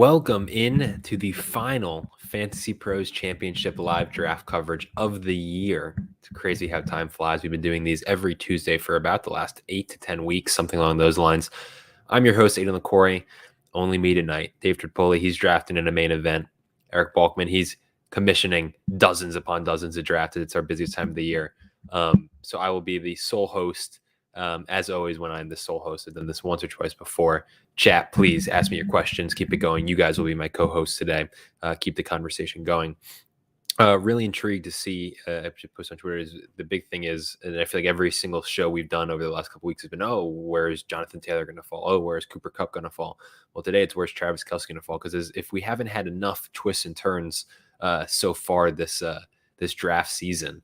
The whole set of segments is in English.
Welcome in to the final Fantasy Pros Championship live draft coverage of the year. It's crazy how time flies. We've been doing these every Tuesday for about the last 8 to 10 weeks, something along those lines. I'm your host, Aidan LaCory. Only me tonight. Dave Tripoli, he's drafting in a main event. Eric Balkman, he's commissioning dozens upon dozens of drafts. It's our busiest time of the year. So I will be the sole host, as always, when I'm the sole host. I've done this once or twice before. Chat, please ask me your questions. Keep it going. You guys will be my co-hosts today. Keep the conversation going. Really intrigued to see. I should post on Twitter. Is the big thing is, and I feel like every single show we've done over the last couple of weeks has been, oh, where's Jonathan Taylor going to fall? Oh, where's Cooper Kupp going to fall? Well, today it's where's Travis Kelce going to fall? Because if we haven't had enough twists and turns so far this draft season,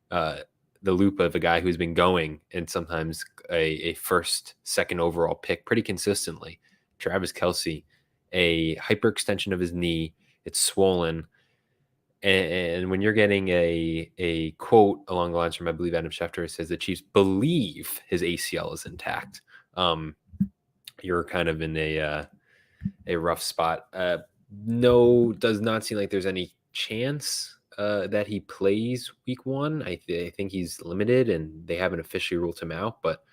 the loop of a guy who's been going and sometimes a first, second overall pick pretty consistently. Travis Kelce, a hyperextension of his knee. It's swollen. And when you're getting a quote along the lines from, I believe, Adam Schefter, says the Chiefs believe his ACL is intact, you're kind of in a rough spot. No, does not seem like there's any chance that he plays week one. I think he's limited, and they haven't officially ruled him out, but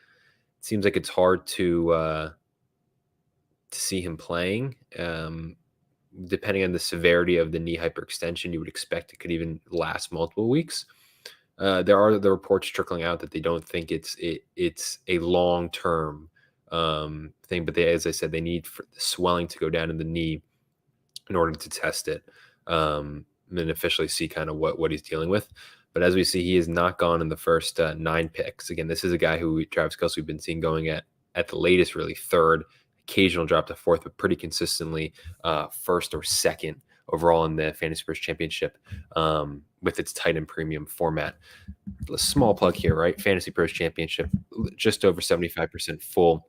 it seems like it's hard to see him playing. Depending on the severity of the knee hyperextension, you would expect it could even last multiple weeks. There are the reports trickling out that they don't think it's a long-term thing, but as I said, they need for the swelling to go down in the knee in order to test it and officially see kind of what he's dealing with. But as we see, he has not gone in the first 9 picks. Again, this is a guy who Travis Kelce we've been seeing going at the latest really third, occasional drop to fourth, but pretty consistently first or second overall in the FantasyPros Championship with its tight end premium format. A small plug here, right? FantasyPros Championship, just over 75% full.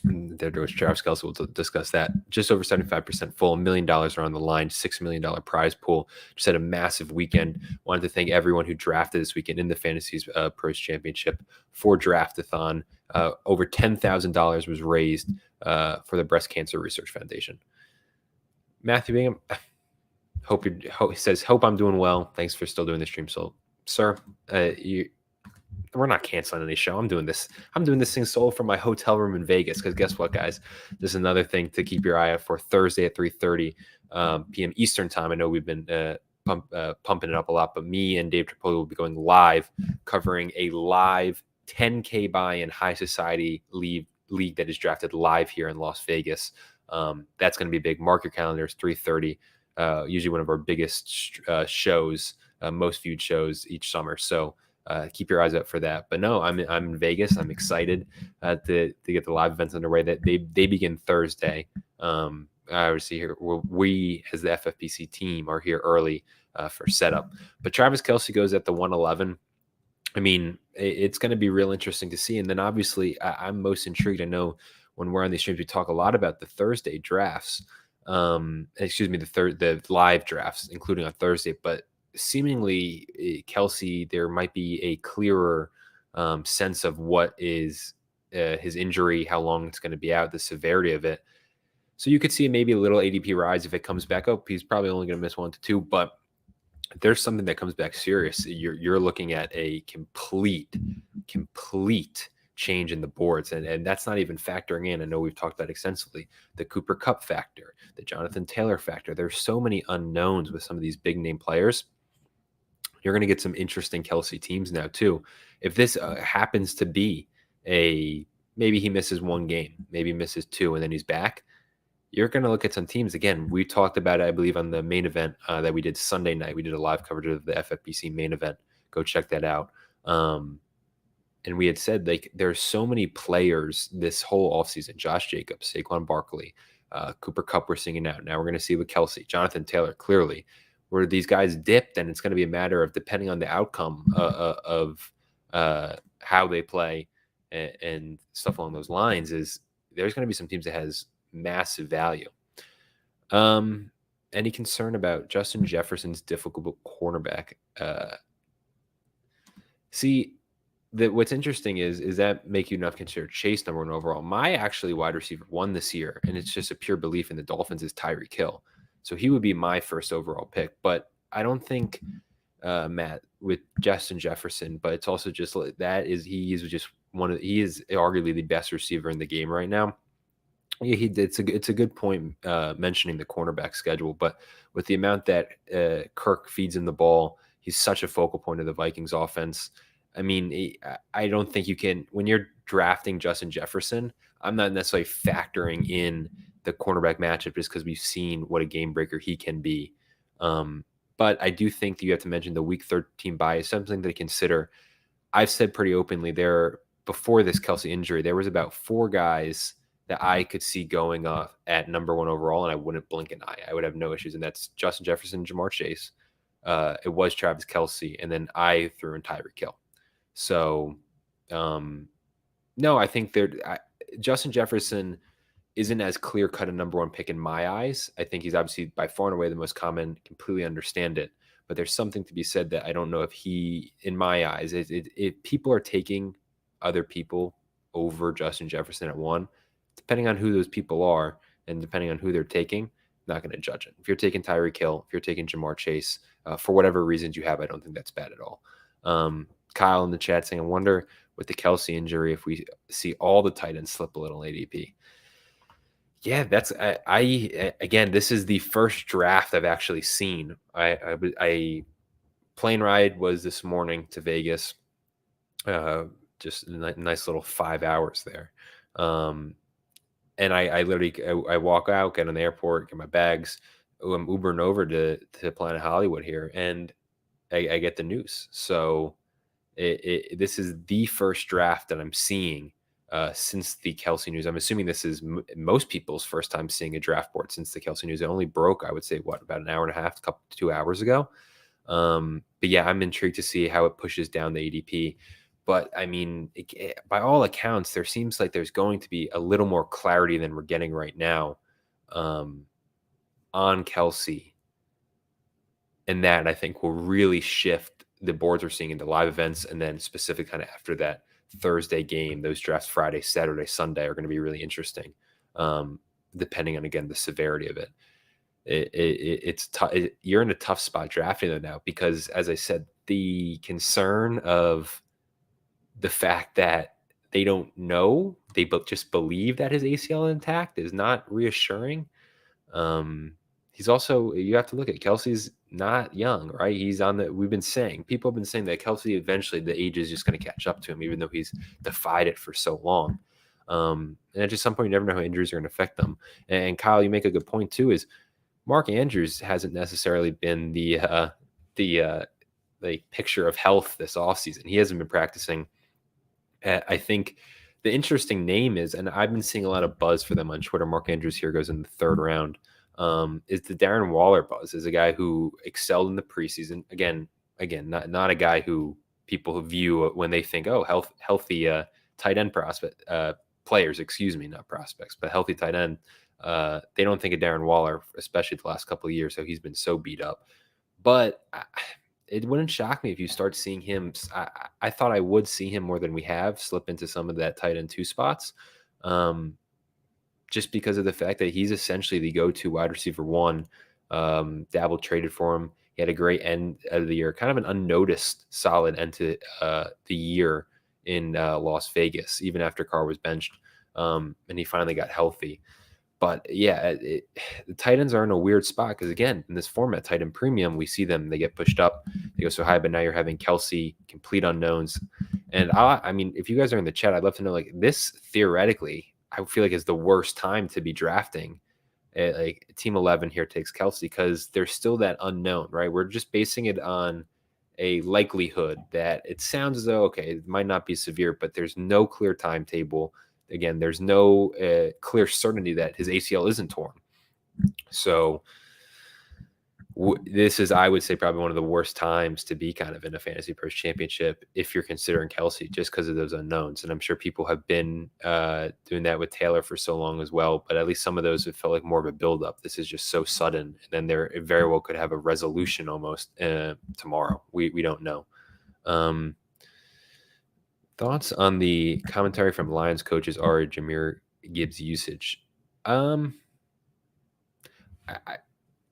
There goes Travis Kelce. We'll discuss that. Just over 75% full. $1 million are on the line. $6 million prize pool. Just had a massive weekend. Wanted to thank everyone who drafted this weekend in the Fantasy Pros Championship for Draftathon. Over $10,000 was raised for the Breast Cancer Research Foundation. Matthew Bingham, hope I'm doing well. Thanks for still doing the stream. So, sir, we're not canceling any show. I'm doing this thing solo from my hotel room in Vegas. Because guess what, guys? This is another thing to keep your eye out for. Thursday at 3:30 p.m. Eastern time. I know we've been pumping it up a lot, but me and Dave Tripoli will be going live, covering a live 10K buy-in high society league that is drafted live here in Las Vegas. That's going to be big. Mark your calendars. 3:30. Usually one of our biggest shows, most viewed shows each summer. So. Keep your eyes out for that. But no, I'm in Vegas. I'm excited to get the live events underway. That they begin Thursday. Obviously, here we as the FFPC team are here early for setup. But Travis Kelce goes at the 111. I mean, it's going to be real interesting to see. And then obviously, I'm most intrigued. I know when we're on these streams, we talk a lot about the Thursday drafts. The live drafts, including on Thursday, but seemingly Kelce, there might be a clearer sense of what is his injury, how long it's going to be out, the severity of it. So you could see maybe a little ADP rise if it comes back up. He's probably only going to miss 1 to 2, but if there's something that comes back serious, you're looking at a complete change in the boards. And that's not even factoring in, I know we've talked about extensively, the Cooper Kupp factor, the Jonathan Taylor factor. There's so many unknowns with some of these big name players. You're going to get some interesting Kelce teams now too. If this happens to be maybe he misses 1 game, maybe misses 2, and then he's back, you're going to look at some teams. Again, we talked about it, I believe, on the main event that we did Sunday night. We did a live coverage of the FFPC main event. Go check that out. And we had said, like, there's so many players this whole offseason. Josh Jacobs, Saquon Barkley, Cooper Kupp we're seeing out. Now we're going to see with Kelce, Jonathan Taylor, clearly. Where these guys dip, then it's going to be a matter of, depending on the outcome of how they play and stuff along those lines, is there's going to be some teams that has massive value. Any concern about Justin Jefferson's difficult cornerback? See, what's interesting is that make you not consider Chase number one overall. My actually wide receiver one this year, and it's just a pure belief in the Dolphins, is Tyreek Hill. So he would be my first overall pick. But I don't think Matt with Justin Jefferson, but it's also just that is he is just he is arguably the best receiver in the game right now. Yeah, it's a good point mentioning the cornerback schedule, but with the amount that Kirk feeds in the ball, he's such a focal point of the Vikings offense. I mean, I don't think you can when you're drafting Justin Jefferson. I'm not necessarily factoring in the cornerback matchup just because we've seen what a game breaker he can be. But I do think that you have to mention the Week 13 bye is something to consider. I've said pretty openly there before this Kelce injury, there was about 4 guys that I could see going off at number one overall, and I wouldn't blink an eye. I would have no issues, and that's Justin Jefferson, Jamar Chase. It was Travis Kelce, and then I threw in Tyreek Hill. So, no, I think Justin Jefferson isn't as clear cut a number one pick in my eyes. I think he's obviously by far and away the most common. Completely understand it, but there's something to be said that I don't know if he, in my eyes, if people are taking other people over Justin Jefferson at one, depending on who those people are and depending on who they're taking, not going to judge it. If you're taking Tyreek Hill, if you're taking Jamar Chase, for whatever reasons you have, I don't think that's bad at all. Kyle in the chat saying, I wonder with the Kelce injury if we see all the tight ends slip a little ADP. Yeah, that's again, this is the first draft I've actually seen. I plane ride was this morning to Vegas. Just a nice little 5 hours there. And I literally I walk out, get on the airport, get my bags. I'm Ubering over to Planet Hollywood here, and I get the news. So this is the first draft that I'm seeing since the Kelce news. I'm assuming this is most people's first time seeing a draft board since the Kelce news. It only broke, I would say, about an hour and a half, 2 hours ago. But yeah, I'm intrigued to see how it pushes down the ADP. But I mean, by all accounts, there seems like there's going to be a little more clarity than we're getting right now on Kelce. And that I think will really shift the boards we're seeing into live events. And then specific kind of after that Thursday game, those drafts Friday, Saturday, Sunday are going to be really interesting, depending on, again, the severity of it. It's tough. You're in a tough spot drafting them now because, as I said, the concern of the fact that they don't know, they just believe that his ACL is intact is not reassuring. He's also, you have to look at Kelce's not young, right? He's on we've been saying, people have been saying that Kelce eventually the age is just going to catch up to him, even though he's defied it for so long. And at just some point, you never know how injuries are going to affect them. And Kyle, you make a good point too, is Mark Andrews hasn't necessarily been the picture of health this offseason. He hasn't been practicing. I think the interesting name is, and I've been seeing a lot of buzz for them on Twitter, Mark Andrews here goes in the 3rd round, is the Darren Waller buzz, is a guy who excelled in the preseason. Again, not a guy who people view when they think, oh, healthy tight end players, not prospects, but healthy tight end. They don't think of Darren Waller, especially the last couple of years. So he's been so beat up, but it wouldn't shock me if you start seeing him. I thought I would see him more than we have slip into some of that tight end 2 spots, just because of the fact that he's essentially the go-to wide receiver 1. Dabble traded for him. He had a great end of the year, kind of an unnoticed solid end to the year in Las Vegas, even after Carr was benched, and he finally got healthy. But yeah, the tight ends are in a weird spot because, again, in this format, tight end premium, we see them, they get pushed up, they go so high, but now you're having Kelce, complete unknowns. And I mean, if you guys are in the chat, I'd love to know, like, this theoretically, I feel like is the worst time to be drafting. Like team 11 here takes Kelce because there's still that unknown, right? We're just basing it on a likelihood that it sounds as though, okay, it might not be severe, but there's no clear timetable. Again, there's no clear certainty that his ACL isn't torn. So this is, I would say, probably one of the worst times to be kind of in a FantasyPros Championship if you're considering Kelce, just because of those unknowns. And I'm sure people have been doing that with Taylor for so long as well, but at least some of those have felt like more of a buildup. This is just so sudden, and then there very well could have a resolution almost tomorrow. We don't know. Thoughts on the commentary from Lions coaches are Jahmyr Gibbs usage? Um, I,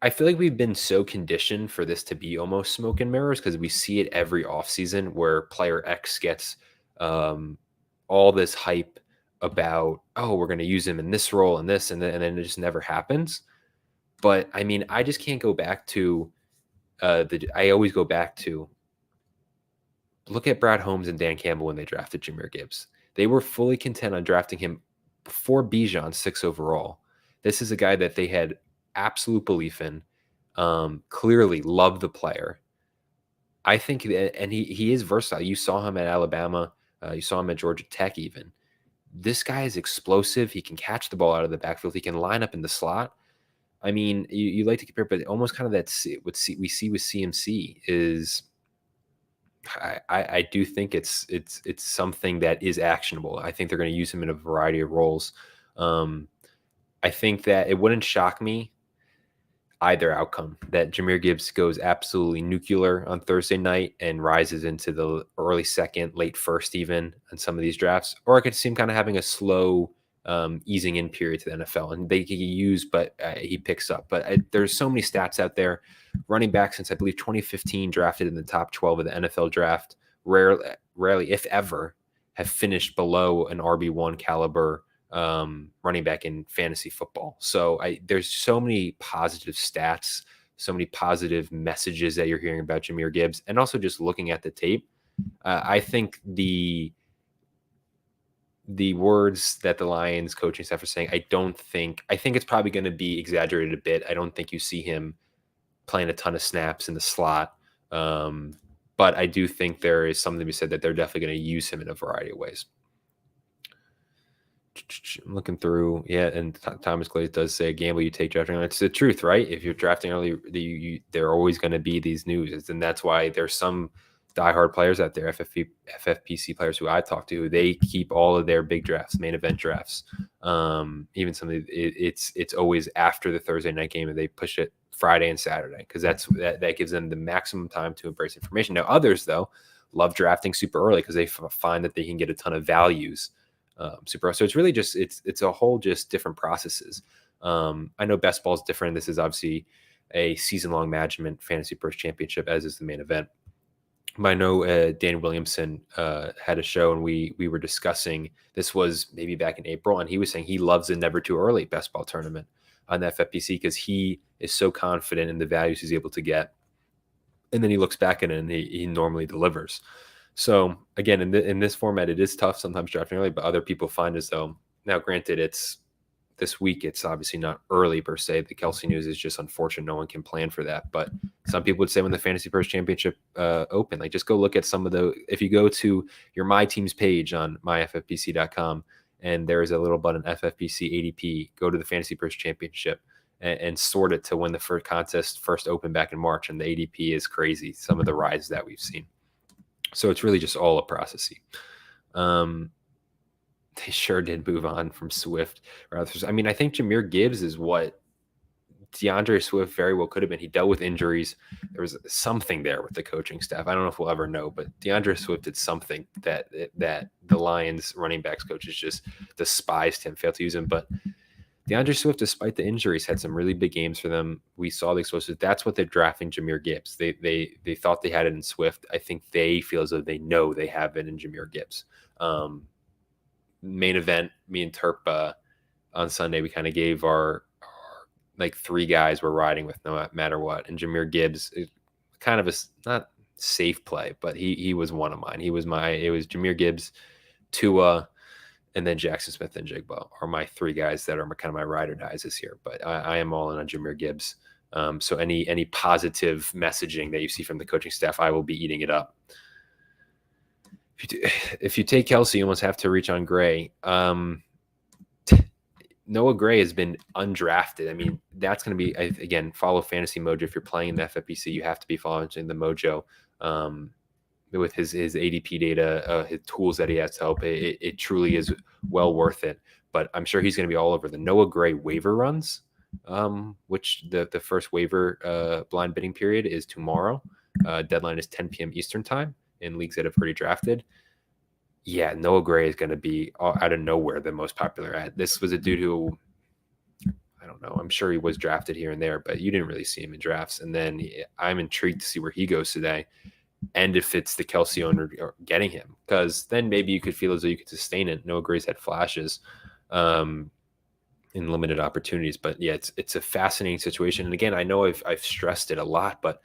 I feel like we've been so conditioned for this to be almost smoke and mirrors because we see it every offseason where player X gets all this hype about, oh, we're going to use him in this role and this, and then it just never happens. But I mean, I just can't go back to I always go back to look at Brad Holmes and Dan Campbell when they drafted Jahmyr Gibbs. They were fully content on drafting him before Bijan 6 overall. This is a guy that they had absolute belief in, clearly loved the player. I think, and he is versatile. You saw him at Alabama. You saw him at Georgia Tech even. This guy is explosive. He can catch the ball out of the backfield. He can line up in the slot. I mean, you like to compare, but almost kind of what we see with CMC is I do think it's something that is actionable. I think they're going to use him in a variety of roles. I think that it wouldn't shock me either outcome that Jahmyr Gibbs goes absolutely nuclear on Thursday night and rises into the early second, late first, even on some of these drafts, or I could see him kind of having a slow easing in period to the NFL, and they can use, but he picks up. But there's so many stats out there. Running back since I believe 2015 drafted in the top 12 of the NFL draft, rarely, if ever, have finished below an RB1 caliber running back in fantasy football. So there's so many positive stats, so many positive messages that you're hearing about Jahmyr Gibbs, and also just looking at the tape. I think the words that the Lions coaching staff are saying, I think it's probably going to be exaggerated a bit. I don't think you see him playing a ton of snaps in the slot. But I do think there is something to be said that they're definitely going to use him in a variety of ways. I'm looking through, yeah, and Thomas Glaze does say, gamble you take drafting early. It's the truth, right? If you're drafting early, there are always going to be these news, and that's why there's some diehard players out there, FFPC players who I talk to, they keep all of their big drafts, main event drafts. Even some of it's always after the Thursday night game, and they push it Friday and Saturday because that gives them the maximum time to embrace information. Now, others though love drafting super early because they find that they can get a ton of values. So it's really just it's a whole just different processes. I know best ball is different. This is obviously a season-long management FantasyPros Championship, as is the main event. But I know Dan Williamson had a show, and we were discussing, this was maybe back in April, and he was saying he loves the never too early best ball tournament on the FFPC because he is so confident in the values he's able to get, and then he looks back at it and he normally delivers. So again, in this format, it is tough sometimes drafting early, but other people find as though, now granted, it's this week, it's obviously not early per se. The Kelce news is just unfortunate. No one can plan for that. But some people would say when the FantasyPros Championship open, like just go look at some of if you go to your My Teams page on myffpc.com, and there is a little button, FFPC ADP, go to the FantasyPros Championship and sort it to when the first contest first opened back in March. And the ADP is crazy. Some of the rises that we've seen. So it's really just all a process. They sure did move on from Swift. I mean, I think Jahmyr Gibbs is what DeAndre Swift very well could have been. He dealt with injuries. There was something there with the coaching staff. I don't know if we'll ever know, but DeAndre Swift did something that the Lions running backs coaches just despised him, failed to use him. But DeAndre Swift, despite the injuries, had some really big games for them. We saw the explosives. That's what they're drafting Jahmyr Gibbs. They thought they had it in Swift. I think they feel as though they know they have it in Jahmyr Gibbs. Main event, me and Terp on Sunday, we kind of gave our like three guys we're riding with no matter what. And Jahmyr Gibbs is kind of a not safe play, but he was one of mine. It was Jahmyr Gibbs, Tua, and then Jackson Smith and Jigba are my three guys that are kind of my ride or dies this year. But I am all in on Jahmyr Gibbs. So any positive messaging that you see from the coaching staff, I will be eating it up. If you take Kelce, you almost have to reach on Gray. Noah Gray has been undrafted. I mean, that's going to be, again, follow Fantasy Mojo. If you're playing in the FFPC, you have to be following the Mojo with his ADP data, his tools that he has to help. It truly is well worth it. But I'm sure he's going to be all over the Noah Gray waiver runs, which the first waiver blind bidding period is tomorrow. Deadline is 10 p.m. Eastern time in leagues that have already drafted. Yeah, Noah Gray is going to be out of nowhere the most popular ad. This was a dude who, I don't know, I'm sure he was drafted here and there, but you didn't really see him in drafts. And then I'm intrigued to see where he goes today, and if it's the Kelce owner getting him, because then maybe you could feel as though you could sustain it. Noah Gray's had flashes in limited opportunities, but yeah, it's a fascinating situation. And again, I know I've stressed it a lot, but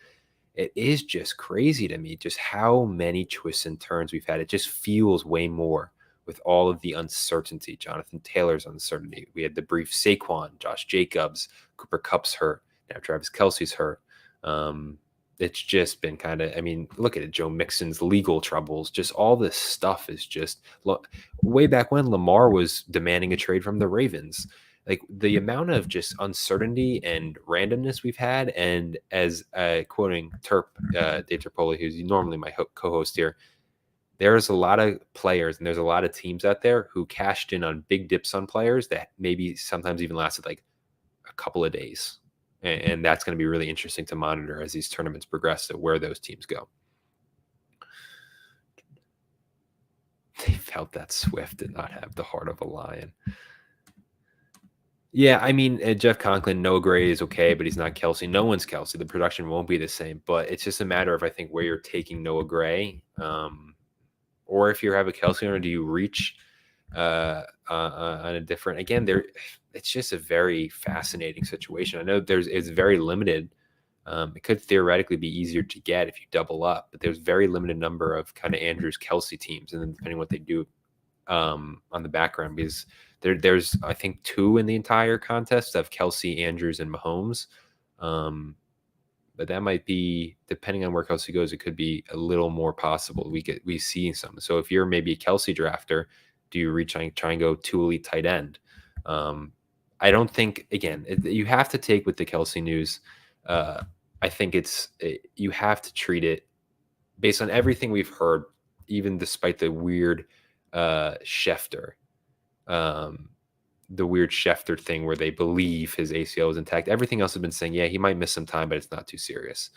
it is just crazy to me just how many twists and turns we've had. It just feels way more with all of the uncertainty. Jonathan Taylor's uncertainty. We had the brief Saquon, Josh Jacobs, Cooper Kupp's hurt. Now Travis Kelce's hurt. It's just been kind of, I mean, look at it. Joe Mixon's legal troubles. Just all this stuff is just, look, way back when Lamar was demanding a trade from the Ravens, like the amount of just uncertainty and randomness we've had. And as quoting Dave Terpoli, who's normally my co-host here, there's a lot of players and there's a lot of teams out there who cashed in on big dips on players that maybe sometimes even lasted like a couple of days. And that's going to be really interesting to monitor as these tournaments progress, to where those teams go. They felt that Swift did not have the heart of a lion. Yeah, I mean, Jeff Conklin, Noah Gray is okay, but he's not Kelce. No one's Kelce. The production won't be the same, but it's just a matter of, I think, where you're taking Noah Gray. Or if you have a Kelce owner, do you reach on a different, again, it's just a very fascinating situation. I know it's very limited. It could theoretically be easier to get if you double up, but there's very limited number of kind of Andrews Kelce teams, and then depending what they do on the background, because there's I think 2 in the entire contest of Kelce, Andrews, and Mahomes. But that might be, depending on where Kelce goes, it could be a little more possible. We see some. So if you're maybe a Kelce drafter, do you try and go 2 elite tight end? I don't think, again, you have to take with the Kelce news. I think you have to treat it based on everything we've heard, even despite the weird Schefter thing where they believe his ACL is intact. Everything else has been saying, yeah, he might miss some time, but it's not too serious.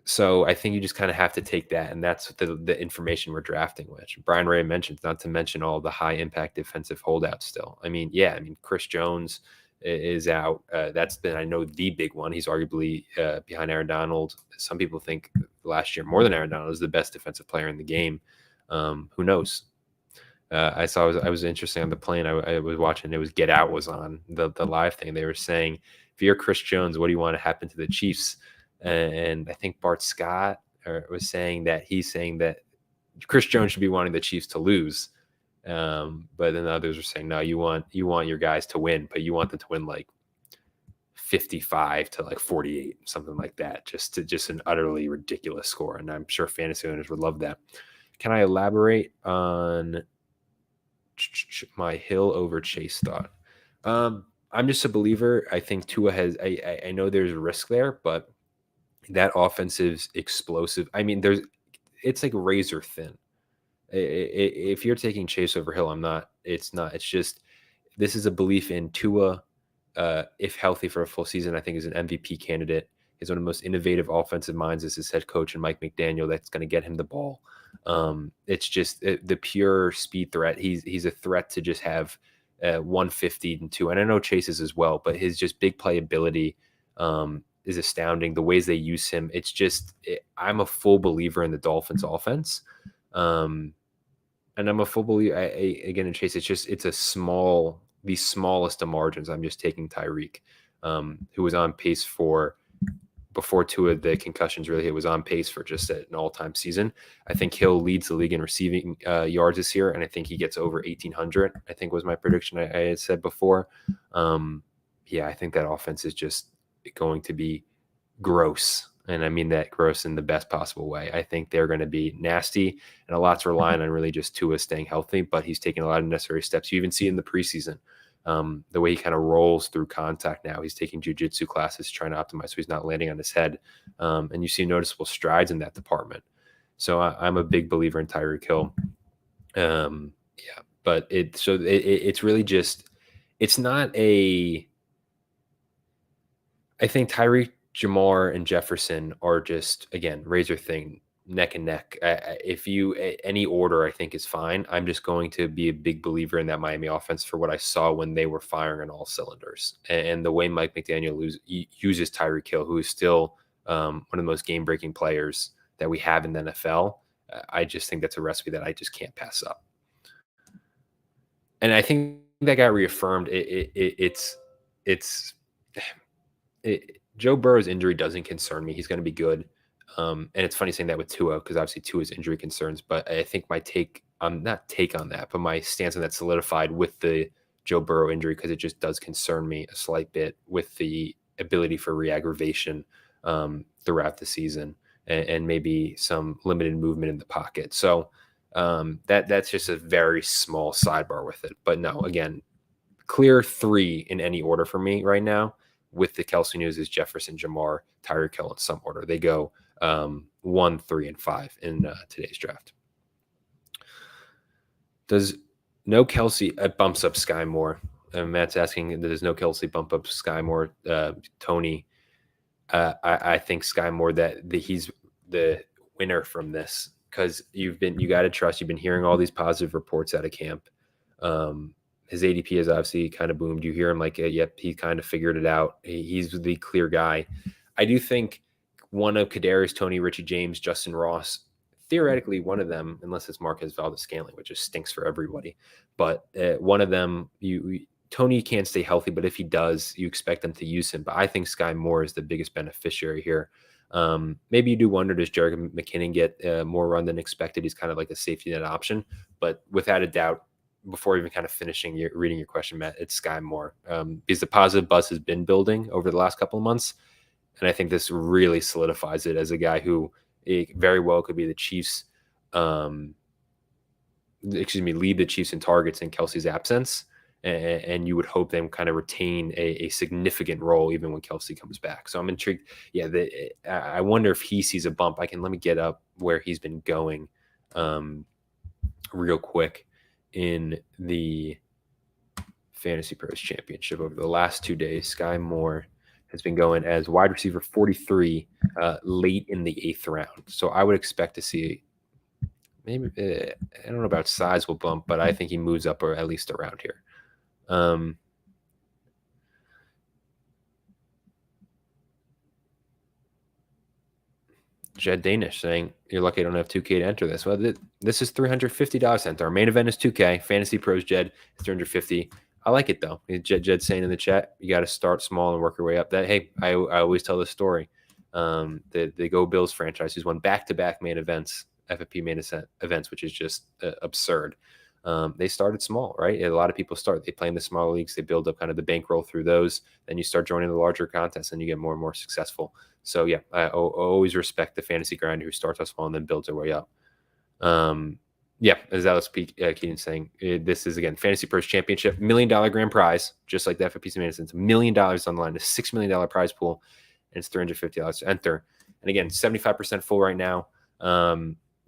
So I think you just kind of have to take that, and that's the information we're drafting with. Brian Ray mentions, not to mention all the high impact defensive holdouts still. I mean, Chris Jones is out. That's been, I know, the big one. He's arguably behind Aaron Donald. Some people think last year more than Aaron Donald is the best defensive player in the game. Who knows? I was interesting on the plane. I was watching. It was Get Out was on the live thing. They were saying, if you're Chris Jones, what do you want to happen to the Chiefs? And I think Bart Scott was saying that Chris Jones should be wanting the Chiefs to lose. But then others were saying, no, you want your guys to win, but you want them to win like 55 to like 48, something like that. Just an utterly ridiculous score. And I'm sure fantasy owners would love that. Can I elaborate on my Hill over Chase thought? I'm just a believer. I think Tua has, I know there's a risk there, but that offensive explosive. I mean, it's like razor thin. If you're taking Chase over Hill, it's just, this is a belief in Tua, if healthy for a full season, I think is an MVP candidate. He's one of the most innovative offensive minds as his head coach, and Mike McDaniel, that's going to get him the ball. It's just the pure speed threat. He's a threat to just have 150 and 2. And I know Chase is as well, but his just big playability is astounding. The ways they use him, it's just, I'm a full believer in the Dolphins offense. And I'm a full believer, again, in Chase, it's the smallest of margins. I'm just taking Tyreek, who was on pace for, before 2 of the concussions really hit, was on pace for just an all-time season. I think Hill leads the league in receiving yards this year, and I think he gets over 1,800, I think was my prediction I had said before. I think that offense is just going to be gross. And I mean that gross in the best possible way. I think they're going to be nasty, and a lot's relying on really just Tua staying healthy, but he's taking a lot of necessary steps. You even see in the preseason, the way he kind of rolls through contact now. He's taking jiu-jitsu classes, trying to optimize so he's not landing on his head. And you see noticeable strides in that department. So I'm a big believer in Tyreek Hill. But it's really just, it's not I think Tyreek, Jamar, and Jefferson are just, again, razor thin neck and neck. If you any order, I think is fine. I'm just going to be a big believer in that Miami offense for what I saw when they were firing on all cylinders, and the way Mike McDaniel uses Tyreek Hill, who is still one of the most game-breaking players that we have in the NFL. I just think that's a recipe that I just can't pass up. And I think that got reaffirmed. Joe Burrow's injury doesn't concern me. He's going to be good. And it's funny saying that with Tua, because obviously Tua's injury concerns. But I think my not take on that, but my stance on that solidified with the Joe Burrow injury, because it just does concern me a slight bit with the ability for re-aggravation throughout the season and maybe some limited movement in the pocket. So that's just a very small sidebar with it. But no, again, clear 3 in any order for me right now. With the Kelce news is Jefferson, Jamar, Tyreek Hill in some order. They go 1, 3, and 5 in today's draft. Does no Kelce bumps up Sky Moore? Matt's asking, does no Kelce bump up Sky Moore? Tony, I think Sky Moore that he's the winner from this, because you got to trust. You've been hearing all these positive reports out of camp. His ADP has obviously kind of boomed. You hear him like, yep, he kind of figured it out. He's the clear guy. I do think one of Kadarius Toney, Richie James, Justin Ross, theoretically one of them, unless it's Marquez Valdes-Scantling, which just stinks for everybody. But one of them, Toney can't stay healthy, but if he does, you expect them to use him. But I think Sky Moore is the biggest beneficiary here. Maybe you do wonder, does Jerick McKinnon get more run than expected? He's kind of like a safety net option. But without a doubt, before even kind of reading your question, Matt, it's Sky Moore, because the positive buzz has been building over the last couple of months. And I think this really solidifies it as a guy who very well could be the Chiefs, lead the Chiefs in targets in Kelce's absence. And you would hope them kind of retain a significant role even when Kelce comes back. So I'm intrigued. Yeah, I wonder if he sees a bump. Let me get up where he's been going real quick in the FantasyPros Championship over the last 2 days. Sky Moore has been going as wide receiver 43 late in the 8th round. So I would expect to see maybe, I don't know about sizable bump, but I think he moves up or at least around here. Jed Danish saying, you're lucky I don't have 2K to enter this. Well, this is $350 to enter. Our main event is 2K. FantasyPros Jed is $350. I like it, though. Jed saying in the chat, you got to start small and work your way up. Hey, I always tell this story. The Go Bills franchise who's won back-to-back main events, FFP main events, which is just absurd. They started small, right? A lot of people start. They play in the smaller leagues. They build up kind of the bankroll through those. Then you start joining the larger contests, and you get more and more successful. So, yeah, I always respect the fantasy grinder who starts us small and then builds their way up. Yeah, as Alex Keaton saying, this is, again, FantasyPros Championship, $1 million grand prize, just like the FFPC main event. It's $1 million on the line, a $6 million prize pool, and it's $350 to enter. And, again, 75% full right now.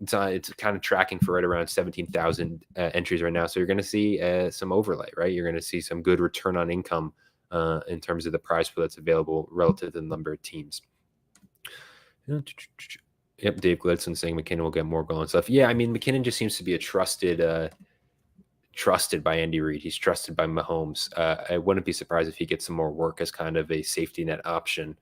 It's kind of tracking for right around 17,000 entries right now. So you're going to see some overlay, right? You're going to see some good return on income in terms of the prize pool that's available relative to the number of teams. Yep, Dave Gledson saying McKinnon will get more goal and stuff. Yeah, I mean, McKinnon just seems to be a trusted by Andy Reid. He's trusted by Mahomes. I wouldn't be surprised if he gets some more work as kind of a safety net option,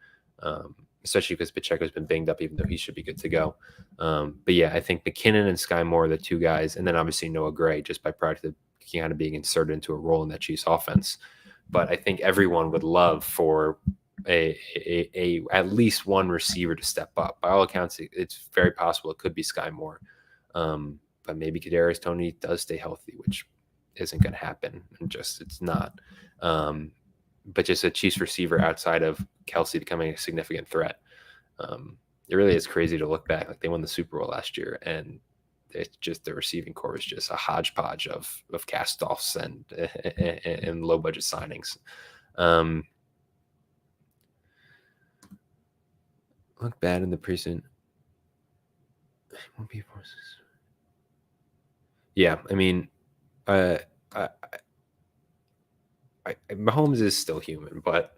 especially because Pacheco's been banged up, even though he should be good to go. But yeah, I think McKinnon and Sky Moore are the two guys, and then obviously Noah Gray, just by product of kind of being inserted into a role in that Chiefs offense. But I think everyone would love for a at least one receiver to step up. By all accounts, it's very possible it could be Sky Moore. But maybe Kadarius Toney does stay healthy, which isn't going to happen. And it's not. But just a Chiefs receiver outside of Kelce becoming a significant threat. It really is crazy to look back. Like, they won the Super Bowl last year, and it's just the receiving core is just a hodgepodge of cast-offs and low-budget signings. Look bad in the precinct. Yeah, I mean, Mahomes is still human, but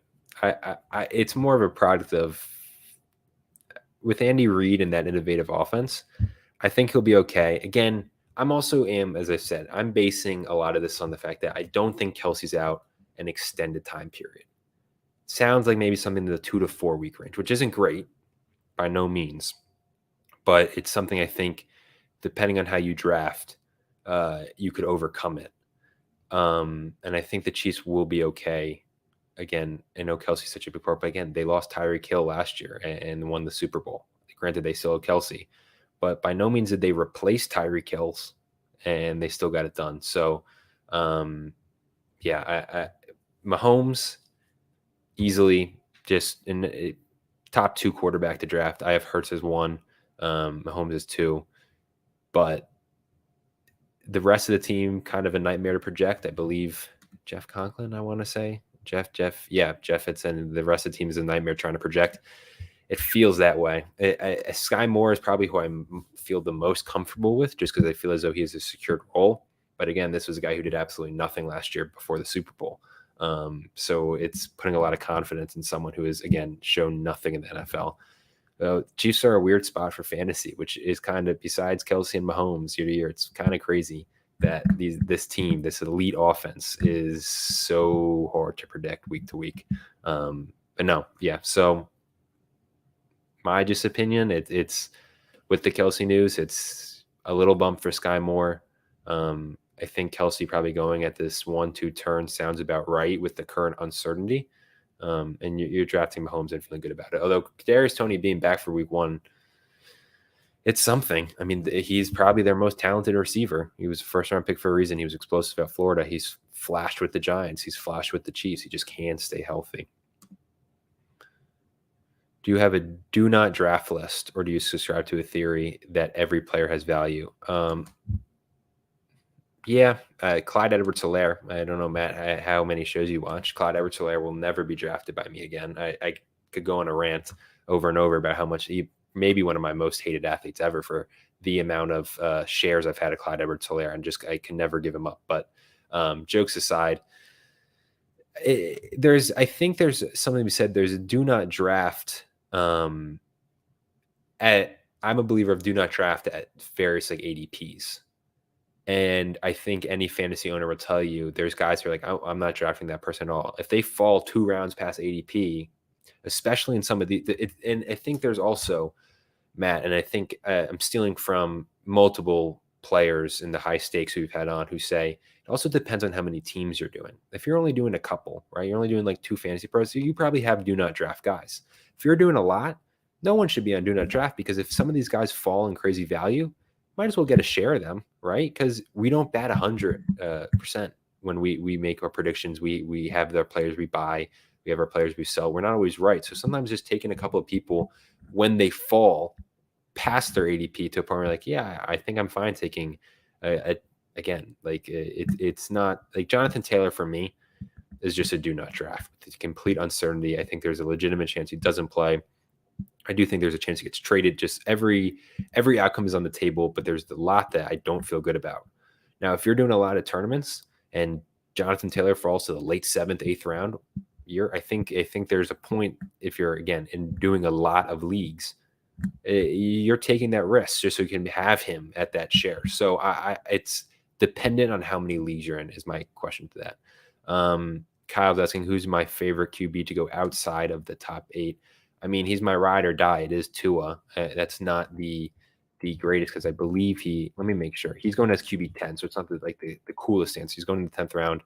it's more of a product of with Andy Reid and that innovative offense, I think he'll be okay. Again, as I said, I'm basing a lot of this on the fact that I don't think Kelce's out an extended time period. Sounds like maybe something in the 2 to 4 week range, which isn't great by no means, but it's something I think, depending on how you draft, you could overcome it. And I think the Chiefs will be okay. Again, I know Kelce's such a big part, but again, they lost Tyreek Hill last year and won the Super Bowl. Granted, they still have Kelce, but by no means did they replace Tyreek Hill, and they still got it done. So, Mahomes easily just in top 2 quarterback to draft. I have Hurts as 1, Mahomes as 2, but the rest of the team kind of a nightmare to project. I believe Jeff Conklin, I want to say. Jeff Fitz, and the rest of the team is a nightmare trying to project. It feels that way. Sky Moore is probably who I feel the most comfortable with, just because I feel as though he has a secured role. But again, this was a guy who did absolutely nothing last year before the Super Bowl. So it's putting a lot of confidence in someone who has, again, shown nothing in the NFL. Chiefs are a weird spot for fantasy, which is kind of, besides Kelce and Mahomes year to year, it's kind of crazy that this team, this elite offense, is so hard to predict week to week. But no, yeah. So my just opinion, it's with the Kelce news, it's a little bump for Sky Moore. I think Kelce probably going at this 1-2 turn sounds about right with the current uncertainty. And you're drafting Mahomes and feeling good about it. Although Kadarius Toney being back for week 1, it's something. I mean, he's probably their most talented receiver. He was a first-round pick for a reason. He was explosive at Florida. He's flashed with the Giants. He's flashed with the Chiefs. He just can't stay healthy. Do you have a do not draft list, or do you subscribe to a theory that every player has value? Yeah, Clyde Edwards-Helaire. I don't know, Matt, how many shows you watch. Clyde Edwards-Helaire will never be drafted by me again. I could go on a rant over and over about how much he may be one of my most hated athletes ever for the amount of shares I've had of Clyde Edwards-Helaire, and I can never give him up. But jokes aside, I think there's something to be said. There's a do not draft. I'm a believer of do not draft at various like ADPs. And I think any fantasy owner will tell you there's guys who are like, I'm not drafting that person at all. If they fall 2 rounds past ADP, especially in some of and I think there's also, Matt, and I think I'm stealing from multiple players in the high stakes we've had on who say it also depends on how many teams you're doing. If you're only doing a couple, right? You're only doing like 2 fantasy pros, so you probably have do not draft guys. If you're doing a lot, no one should be on do not draft, because if some of these guys fall in crazy value, might as well get a share of them, right? Because we don't bat 100% when we make our predictions. We have the players we buy, we have our players we sell. We're not always right. So sometimes just taking a couple of people when they fall past their ADP to a point where like, yeah, I think I'm fine taking again, like it's not like Jonathan Taylor for me is just a do not draft. It's complete uncertainty. I think there's a legitimate chance he doesn't play. I do think there's a chance he gets traded. Just every outcome is on the table, but there's a lot that I don't feel good about. Now, if you're doing a lot of tournaments and Jonathan Taylor falls to the late 7th, 8th round, I think there's a point, if you're again in doing a lot of leagues, you're taking that risk just so you can have him at that share. So it's dependent on how many leagues you're in is my question to that. Kyle's asking, who's my favorite QB to go outside of the top 8? I mean, he's my ride or die. It is Tua. That's not the greatest, because I believe let me make sure. He's going as QB 10, so it's not the coolest answer. He's going in the 10th round.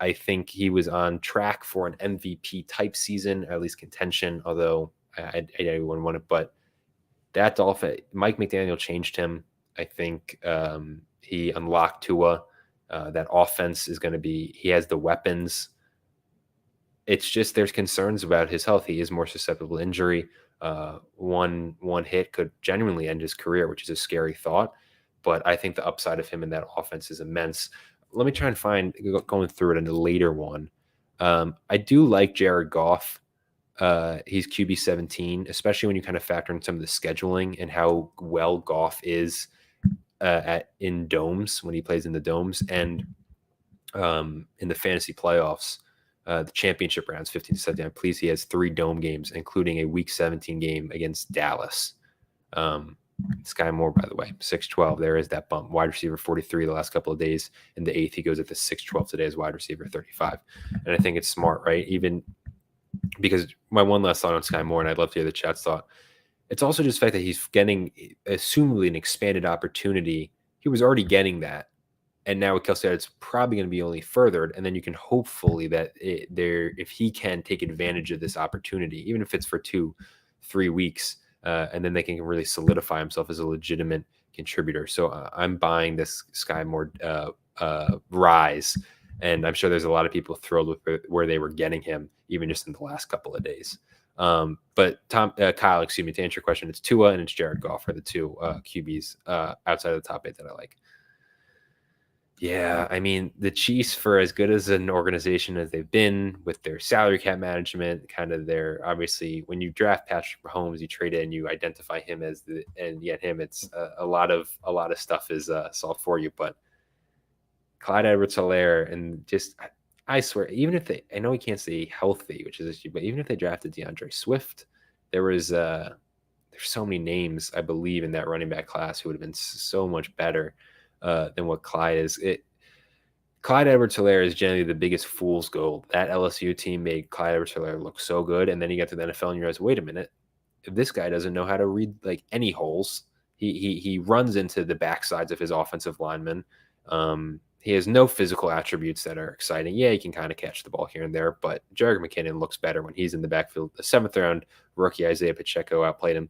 I think he was on track for an MVP type season, at least contention, although I wouldn't want it. But that Dolphin, Mike McDaniel changed him. I think he unlocked Tua. That offense is going to be, he has the weapons. It's just there's concerns about his health. He is more susceptible to injury. One hit could genuinely end his career, which is a scary thought. But I think the upside of him in that offense is immense. Let me try and find, going through it in a later one. I do like Jared Goff. He's QB 17, especially when you kind of factor in some of the scheduling and how well Goff is in domes, when he plays in the domes, and in the fantasy playoffs. the championship rounds, 15 to 17. I'm pleased he has 3 dome games, including a Week 17 game against Dallas. Sky Moore, by the way, 6'12". There is that bump. Wide receiver 43 the last couple of days. In the 8th, he goes at the 6'12 today as wide receiver 35. And I think it's smart, right? Even because my one last thought on Sky Moore, and I'd love to hear the chat's thought. It's also just the fact that he's getting, assumably, an expanded opportunity. He was already getting that. And now with Kelce, it's probably going to be only furthered. And then you can hopefully if he can take advantage of this opportunity, even if it's for 2-3 weeks, and then they can really solidify himself as a legitimate contributor. So I'm buying this Sky Moore rise. And I'm sure there's a lot of people thrilled with where they were getting him, even just in the last couple of days. But Kyle, excuse me, to answer your question, it's Tua and it's Jared Goff are the 2 QBs outside of the top 8 that I like. Yeah, I mean, the Chiefs, for as good as an organization as they've been with their salary cap management, kind of their, obviously, when you draft Patrick Mahomes, you trade it and you identify him as and yet him, it's a lot of stuff is solved for you. But Clyde Edwards-Helaire, and just, I swear, even if I know he can't stay healthy, which is an issue, but even if they drafted DeAndre Swift, there's so many names, I believe, in that running back class who would have been so much better than what Clyde is. Clyde Edwards-Helaire is generally the biggest fool's gold. That LSU team made Clyde Edwards-Helaire look so good, and then you get to the NFL and you realize, wait a minute, if this guy doesn't know how to read like any holes, he runs into the backsides of his offensive linemen. He has no physical attributes that are exciting. Yeah, he can kind of catch the ball here and there, but Jerick McKinnon looks better when he's in the backfield. The 7th round rookie Isaiah Pacheco outplayed him.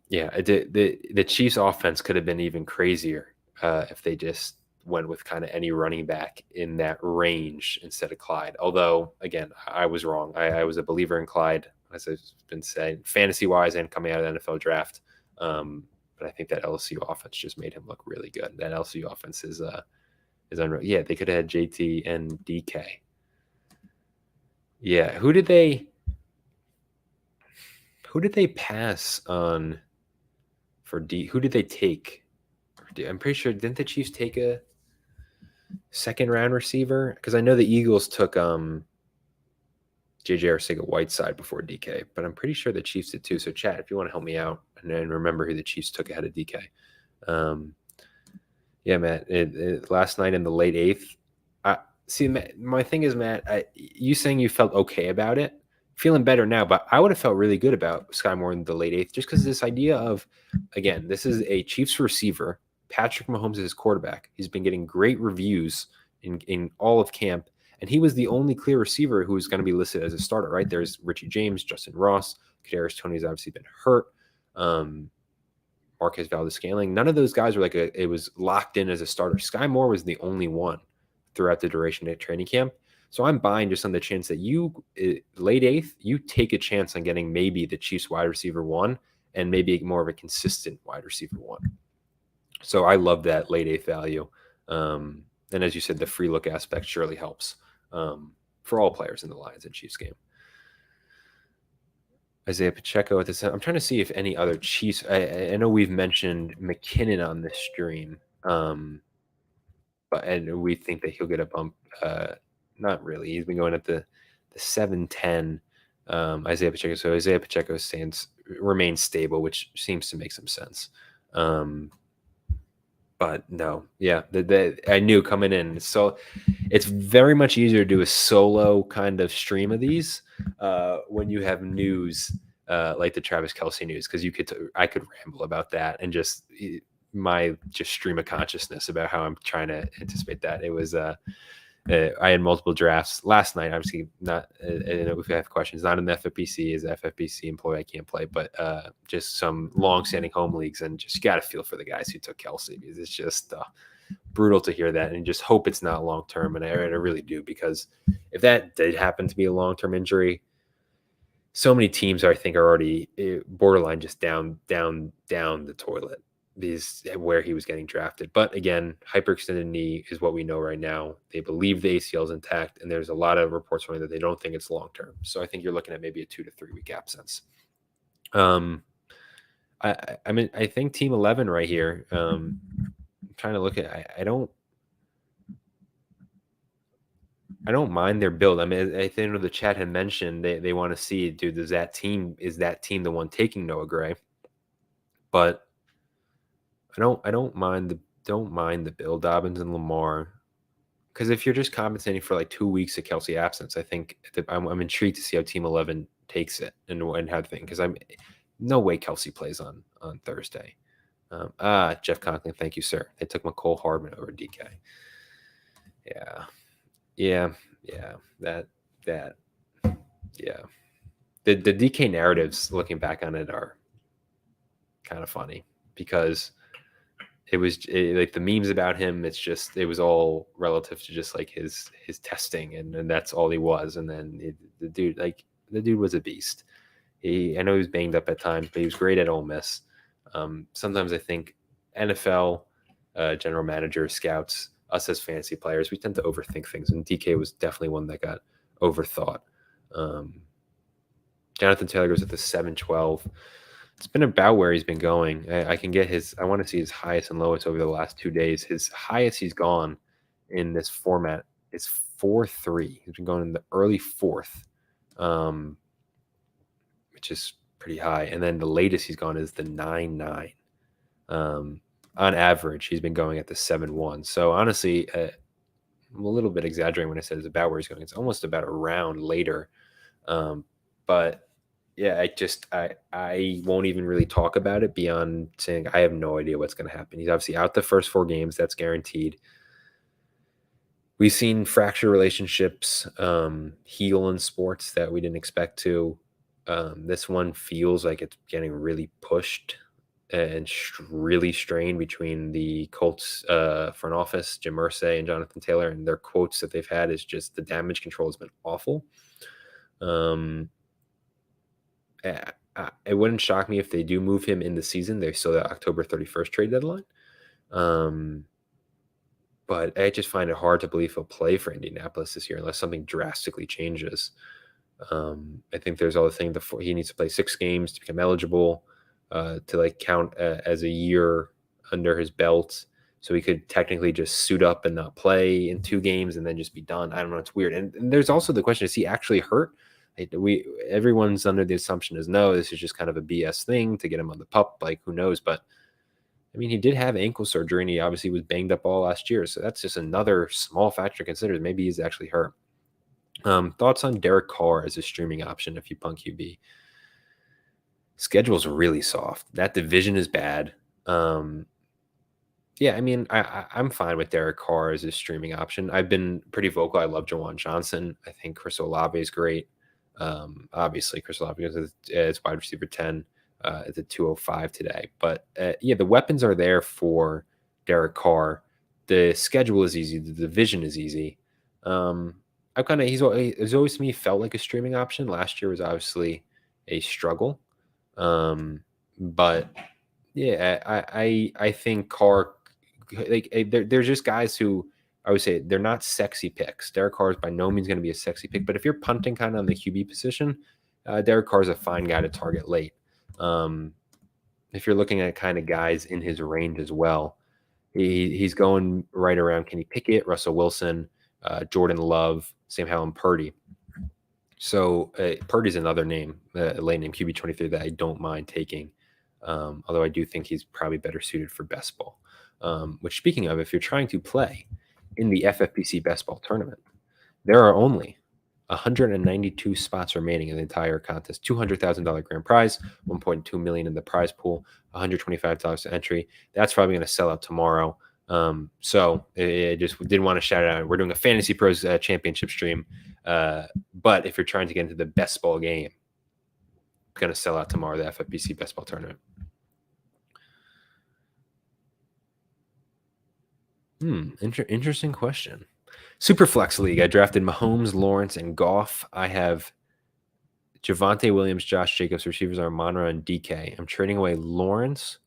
Yeah, the Chiefs offense could have been even crazier if they just went with kind of any running back in that range instead of Clyde. Although, again, I was wrong. I was a believer in Clyde, as I've been saying, fantasy-wise and coming out of the NFL draft. But I think that LSU offense just made him look really good. That LSU offense is unreal. Yeah, they could have had JT and DK. Yeah, who did they pass on for D? Who did they take? I'm pretty sure, didn't the Chiefs take a 2nd round receiver? Because I know the Eagles took JJ Arcega-Whiteside before DK, but I'm pretty sure the Chiefs did too. So chat, if you want to help me out and remember who the Chiefs took ahead of DK. Yeah, Matt, last night in the late 8th, see, Matt, my thing is, Matt, you saying you felt okay about it, feeling better now, but I would have felt really good about Sky Moore in the late 8th, just because this idea of, again, this is a Chiefs receiver. Patrick Mahomes is his quarterback. He's been getting great reviews in all of camp, and he was the only clear receiver who was going to be listed as a starter, right? There's Richie James, Justin Ross, Kadarius Toney's obviously been hurt, Marquez Valdes-Scantling. None of those guys were it was locked in as a starter. Sky Moore was the only one throughout the duration of training camp. So I'm buying just on the chance that you, late 8th, you take a chance on getting maybe the Chiefs wide receiver 1 and maybe more of a consistent wide receiver 1. So I love that late 8th value. And as you said, the free look aspect surely helps for all players in the Lions and Chiefs game. Isaiah Pacheco at this time. I'm trying to see if any other Chiefs. I know we've mentioned McKinnon on this stream, and we think that he'll get a bump. Not really. He's been going at the 7-10. Isaiah Pacheco. So Isaiah Pacheco remains stable, which seems to make some sense. But no, yeah, I knew coming in. So it's very much easier to do a solo kind of stream of these when you have news like the Travis Kelce news, because I could ramble about that and just stream of consciousness about how I'm trying to anticipate that. It was I had multiple drafts last night. Obviously, not. If you have questions, not in the FFPC. As an FFPC employee, I can't play, but just some long-standing home leagues, and just got to feel for the guys who took Kelce, because it's just brutal to hear that, and just hope it's not long-term. And I really do, because if that did happen to be a long-term injury, so many teams I think are already borderline just down the toilet. Where he was getting drafted. But again, hyperextended knee is what we know right now. They believe the ACL is intact, and there's a lot of reports showing that they don't think it's long-term. So I think you're looking at maybe a 2 to 3 week absence. I mean, I think team 11 right here, I'm trying to look at, I don't, I don't mind their build. I mean, I think the chat had mentioned they want to see, dude, is that team the one taking Noah Gray? But I don't mind the build, Dobbins and Lamar. Because if you're just compensating for like 2 weeks of Kelce absence, I think I'm intrigued to see how Team 11 takes it and how to think. Because I'm no way Kelce plays on Thursday. Jeff Conklin, thank you, sir. They took McCole Hardman over DK. Yeah. That yeah. The DK narratives, looking back on it, are kind of funny because it was like the memes about him. It was all relative to just like his testing, and that's all he was. And then the dude was a beast. I know he was banged up at times, but he was great at Ole Miss. Sometimes I think NFL general managers, scouts, us as fantasy players, we tend to overthink things, and DK was definitely one that got overthought. Jonathan Taylor goes at the 712. It's been about where he's been going. I can get I want to see his highest and lowest over the last 2 days. His highest he's gone in this format is 4.3. He's been going in the early fourth, which is pretty high. And then the latest he's gone is the 9.9. On average, he's been going at the 7.1. So honestly, I'm a little bit exaggerating when I said it's about where he's going. It's almost about a round later. But yeah, I won't even really talk about it beyond saying I have no idea what's going to happen. He's obviously out the first 4 games. That's guaranteed. We've seen fracture relationships heal in sports that we didn't expect to. This one feels like it's getting really pushed and really strained between the Colts front office, Jim Irsay and Jonathan Taylor, and their quotes that they've had is just the damage control has been awful. It wouldn't shock me if they do move him in the season. There's still that October 31st trade deadline. But I just find it hard to believe he'll play for Indianapolis this year unless something drastically changes. I think there's all the thing he needs to play 6 games to become eligible to like count as a year under his belt. So he could technically just suit up and not play in 2 games and then just be done. I don't know. It's weird. And there's also the question, is he actually hurt? Everyone's under the assumption is no, this is just kind of a BS thing to get him on the pup. Like, who knows? But I mean, he did have ankle surgery and he obviously was banged up all last year. So that's just another small factor to consider. Maybe he's actually hurt. Thoughts on Derek Carr as a streaming option if you punt QB? Schedule's really soft. That division is bad. Yeah, I mean, I'm fine with Derek Carr as a streaming option. I've been pretty vocal. I love Jawan Johnson. I think Chris Olave is great. Obviously, Chris Olave is wide receiver 10 at the 205 today. But yeah, the weapons are there for Derek Carr. The schedule is easy. The division is easy. He's always to me felt like a streaming option. Last year was obviously a struggle. But yeah, I think Carr, like they're just guys who I would say they're not sexy picks. Derek Carr is by no means going to be a sexy pick, but if you're punting kind of on the QB position, Derek Carr is a fine guy to target late. If you're looking at kind of guys in his range as well, he's going right around Kenny Pickett, Russell Wilson, Jordan Love, Sam Howell, and Purdy. So Purdy's another name, a late name, QB23, that I don't mind taking, although I do think he's probably better suited for best ball. Which, speaking of, if you're trying to play in the FFPC best ball tournament, there are only 192 spots remaining in the entire contest. $200,000 grand prize, $1.2 million in the prize pool, $125 to entry. That's probably going to sell out tomorrow. So I just didn't want to shout it out. We're doing a Fantasy Pros Championship stream. But if you're trying to get into the best ball game, it's going to sell out tomorrow, the FFPC best ball tournament. Interesting question. Superflex League. I drafted Mahomes, Lawrence, and Goff. I have Javonte Williams, Josh Jacobs. Receivers are Monroe and DK. I'm trading away Lawrence,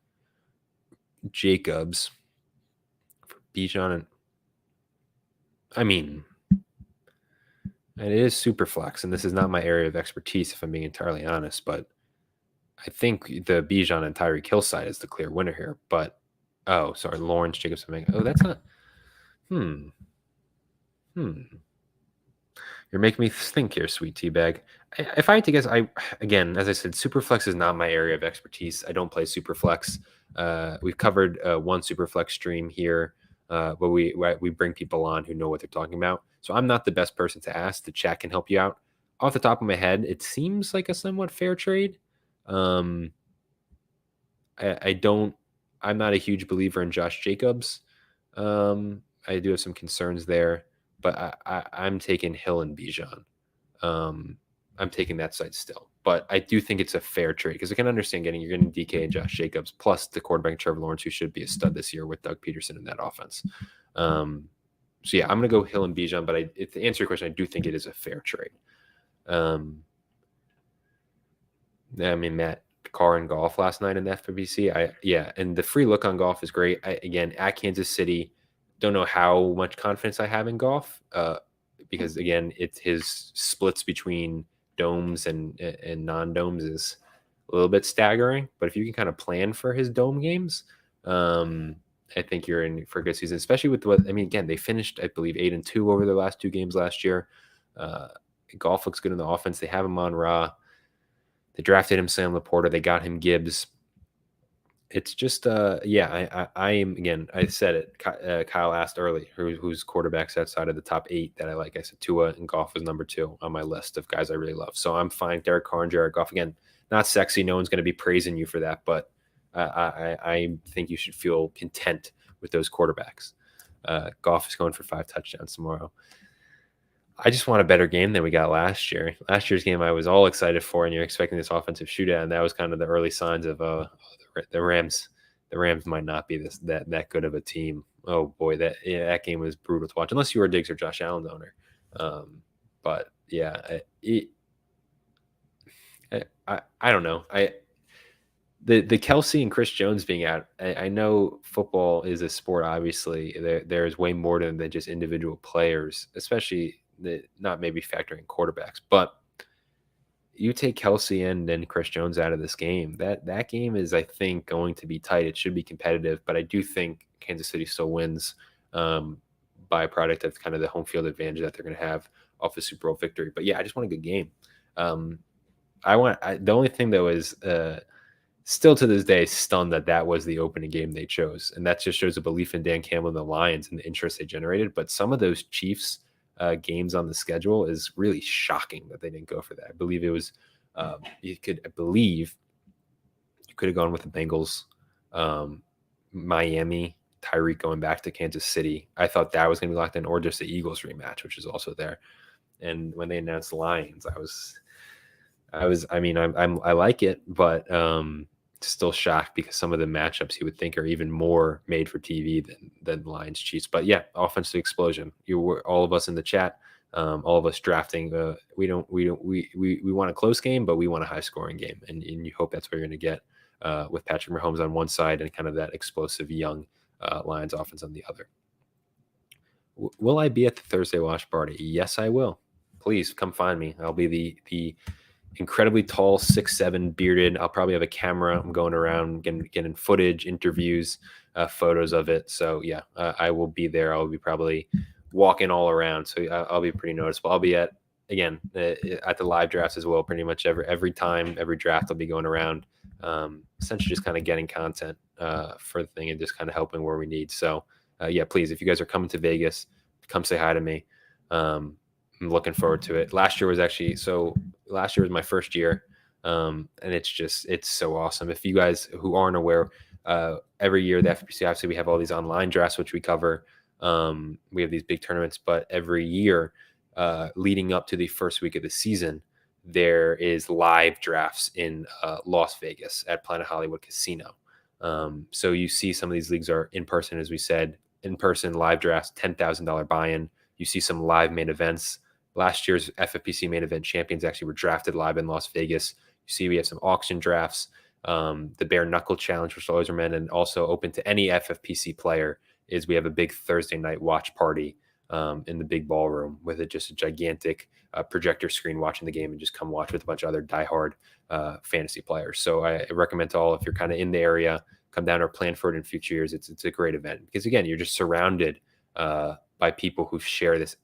Jacobs for Bijan, and I mean, and it is Superflex, and this is not my area of expertise, if I'm being entirely honest. But I think the Bijan and Tyreek Hill side is the clear winner here. But Lawrence, Jacobs. Oh, that's not. You're making me think here, sweet tea bag. If I had to guess, again, as I said, Superflex is not my area of expertise. I don't play Superflex. We've covered one Superflex stream here, where we bring people on who know what they're talking about. So I'm not the best person to ask. The chat can help you out. Off the top of my head, it seems like a somewhat fair trade. I don't. I'm not a huge believer in Josh Jacobs. I do have some concerns there, but I'm taking Hill and Bijan. I'm taking that side still, but I do think it's a fair trade because I can understand you're getting DK and Josh Jacobs plus the quarterback Trevor Lawrence, who should be a stud this year with Doug Peterson in that offense. So yeah, I'm gonna go Hill and Bijan, but to answer your question, I do think it is a fair trade. I mean, Matt Carr and Golf last night in the FFPC. And the free look on Golf is great. Again, at Kansas City, don't know how much confidence I have in Golf, because again, it's his splits between domes and non-domes is a little bit staggering. But if you can kind of plan for his dome games, I think you're in for a good season, especially with again, they finished, I believe, 8-2 over their last 2 games last year. Golf looks good in the offense. They have him on Ra. They drafted him Sam Laporta. They got him Gibbs. It's just, I am, again, I said it. Kyle asked early who's quarterbacks outside of the top 8 that I like. I said Tua, and Goff is number 2 on my list of guys I really love. So I'm fine. Derek Carr and Jared Goff, again, not sexy. No one's going to be praising you for that, but I think you should feel content with those quarterbacks. Goff is going for 5 touchdowns tomorrow. I just want a better game than we got last year. Last year's game I was all excited for, and you're expecting this offensive shootout, and that was kind of the early signs of the Rams. The Rams might not be that good of a team. Oh boy, that game was brutal to watch, unless you were a Diggs or Josh Allen's owner. But yeah, I don't know. The Kelce and Chris Jones being out, I know football is a sport. Obviously, there's way more than just individual players, especially not maybe factoring quarterbacks. But you take Kelce and then Chris Jones out of this game, that game is, I think, going to be tight. It should be competitive, but I do think Kansas City still wins by a product of kind of the home field advantage that they're going to have off a Super Bowl victory. But yeah, I just want a good game. The only thing that was still to this day stunned that was the opening game they chose, and that just shows a belief in Dan Campbell and the Lions and the interest they generated. But some of those Chiefs games on the schedule is really shocking that they didn't go for that. I believe it was you could have gone with the Bengals, Miami, Tyreek going back to Kansas City. I thought that was going to be locked in, or just the Eagles rematch, which is also there. And when they announced the Lions, I like it, but still shocked because some of the matchups you would think are even more made for TV than Lions Chiefs. But yeah, offensive explosion. All of us in the chat, all of us drafting. We want a close game, but we want a high scoring game, and you hope that's what you're going to get with Patrick Mahomes on one side and kind of that explosive young Lions offense on the other. Will I be at the Thursday watch party? Yes, I will. Please come find me. I'll be the incredibly tall, 6'7", bearded. I'll probably have a camera. I'm going around getting footage, interviews, photos of it. So yeah, I will be there. I'll be probably walking all around. So I'll be pretty noticeable. I'll be at the live drafts as well. Pretty much every time, every draft, I'll be going around, essentially just kind of getting content for the thing and just kind of helping where we need. So yeah, please, if you guys are coming to Vegas, come say hi to me. I'm looking forward to it. Last year was my first year. And it's so awesome. If you guys who aren't aware, every year the FFPC, obviously we have all these online drafts, which we cover. We have these big tournaments, but every year leading up to the first week of the season, there is live drafts in Las Vegas at Planet Hollywood Casino. So you see some of these leagues are in person, as we said, in-person live drafts, $10,000 buy-in. You see some live main events. Last year's FFPC main event champions actually were drafted live in Las Vegas. You see we have some auction drafts, the bare knuckle challenge, which always recommend, and also open to any FFPC player, is we have a big Thursday night watch party in the big ballroom with just a gigantic projector screen watching the game, and just come watch with a bunch of other diehard fantasy players. So I recommend to all, if you're kind of in the area, come down or plan for it in future years. It's a great event because, again, you're just surrounded by people who share this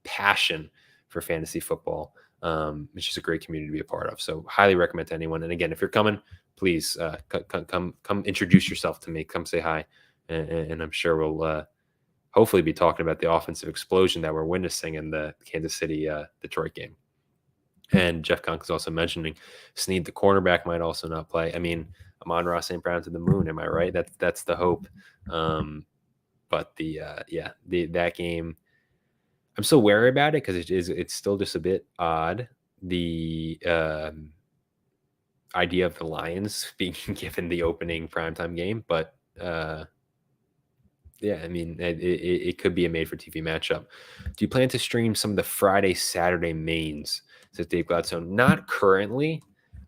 passion for fantasy football. It's just a great community to be a part of. So highly recommend to anyone. And again, if you're coming, please come introduce yourself to me. Come say hi, and I'm sure we'll hopefully be talking about the offensive explosion that we're witnessing in the Kansas City Detroit game. And Jeff Conk is also mentioning Snead, the cornerback, might also not play. I mean, Amon-Ra St. Brown to the moon. Am I right? That's the hope. But that game, I'm still wary about it because it's still just a bit odd. The idea of the Lions being given the opening primetime game, but yeah, I mean, it could be a made-for-TV matchup. Do you plan to stream some of the Friday, Saturday mains? Says Dave Gladstone. Not currently.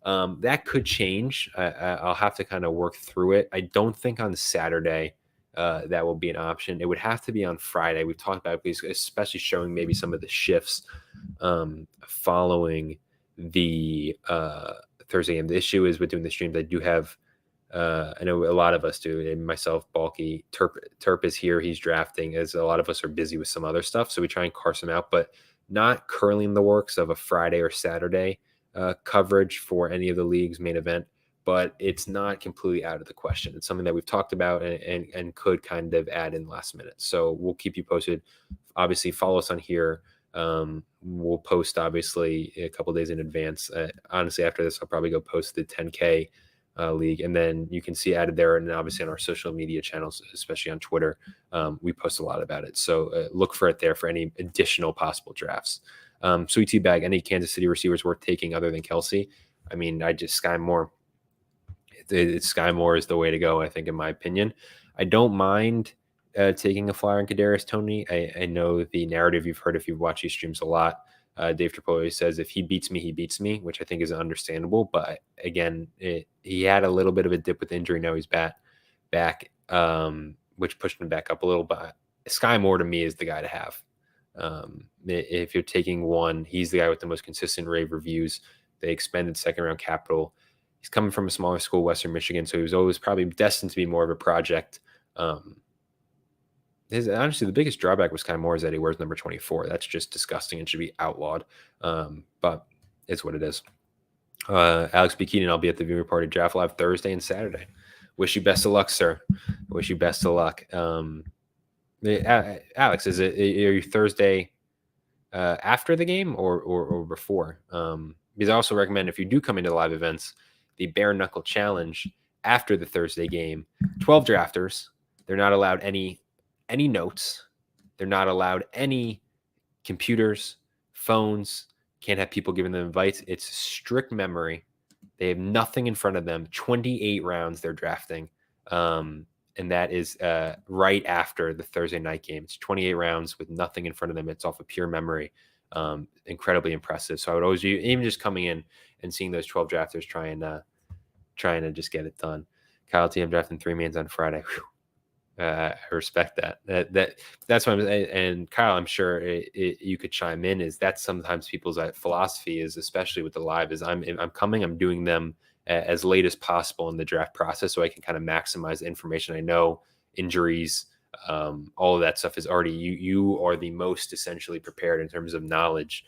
That could change. I'll have to kind of work through it. I don't think on Saturday that will be an option. It would have to be on Friday. We've talked about it, especially showing maybe some of the shifts following the Thursday game. The issue is with doing the streams, I do have I know a lot of us do, and myself, Balky, Terp is here. He's drafting, as a lot of us are busy with some other stuff. So we try and carse him out, but not currently in the works of a Friday or Saturday coverage for any of the league's main event. But it's not completely out of the question. It's something that we've talked about and could kind of add in last minute. So we'll keep you posted. Obviously, follow us on here. We'll post obviously a couple days in advance. Honestly, after this, I'll probably go post the 10K league, and then you can see added there, and obviously on our social media channels, especially on Twitter, we post a lot about it. So look for it there for any additional possible drafts. Sweet Tea Bag, any Kansas City receivers worth taking other than Kelce? I mean, Sky Moore. Sky Moore is the way to go, I think, in my opinion. I don't mind taking a flyer on Kadarius Toney. I know the narrative you've heard if you've watched these streams a lot. Dave Tripoli says, if he beats me, he beats me, which I think is understandable. But again, he had a little bit of a dip with injury. Now he's back, which pushed him back up a little. But Sky Moore to me is the guy to have. If you're taking one, he's the guy with the most consistent rave reviews. They expended second round capital. He's coming from a smaller school, Western Michigan, so he was always probably destined to be more of a project. Honestly, the biggest drawback with Sky Moore is that he wears number 24. That's just disgusting and should be outlawed. But it's what it is. Alex B. Keenan, I'll be at the viewing party draft live Thursday and Saturday. Wish you best of luck, sir. Wish you best of luck. Alex, are you Thursday after the game or before? Because I also recommend, if you do come into the live events, the Bare Knuckle Challenge after the Thursday game. 12 drafters. They're not allowed any notes. They're not allowed any computers, phones. Can't have people giving them invites. It's strict memory. They have nothing in front of them. 28 rounds they're drafting. And that is right after the Thursday night game. It's 28 rounds with nothing in front of them. It's off of pure memory. Incredibly impressive. So I would always, even just coming in and seeing those 12 drafters trying to just get it done. Kyle T, I'm drafting 3 mans on Friday. I respect that. That's what I'm saying. And Kyle, I'm sure you could chime in. Is that sometimes people's philosophy is, especially with the live, is I'm doing them as late as possible in the draft process, so I can kind of maximize the information. I know injuries, all of that stuff is already, you are the most essentially prepared in terms of knowledge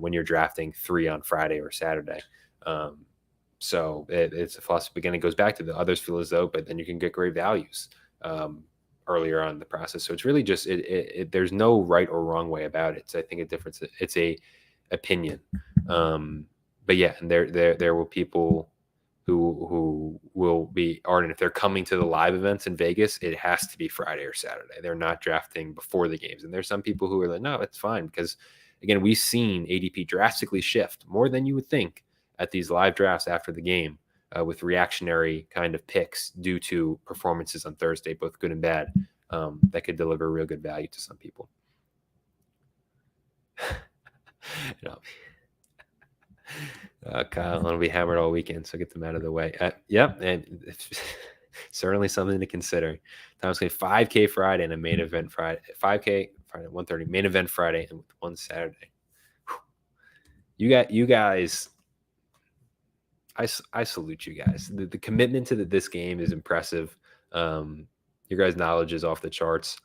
when you're drafting 3 on Friday or Saturday. So it's a philosophy. Again, it goes back to the others feel as though, but then you can get great values earlier on in the process. So it's really just, there's no right or wrong way about it. So I think it's a opinion. But yeah, and there will people who will be ardent. If they're coming to the live events in Vegas, it has to be Friday or Saturday. They're not drafting before the games. And there's some people who are like, no, it's fine. Because again, we've seen ADP drastically shift more than you would think at these live drafts after the game, with reactionary kind of picks due to performances on Thursday, both good and bad, that could deliver real good value to some people. Kyle, I'll be hammered all weekend, so get them out of the way. Yep, and certainly something to consider. Tom's going 5K Friday and a main event Friday. 5K Friday, 1:30 main event Friday, and one Saturday. You guys. I salute you guys. The commitment to this game is impressive. Your guys' knowledge is off the charts.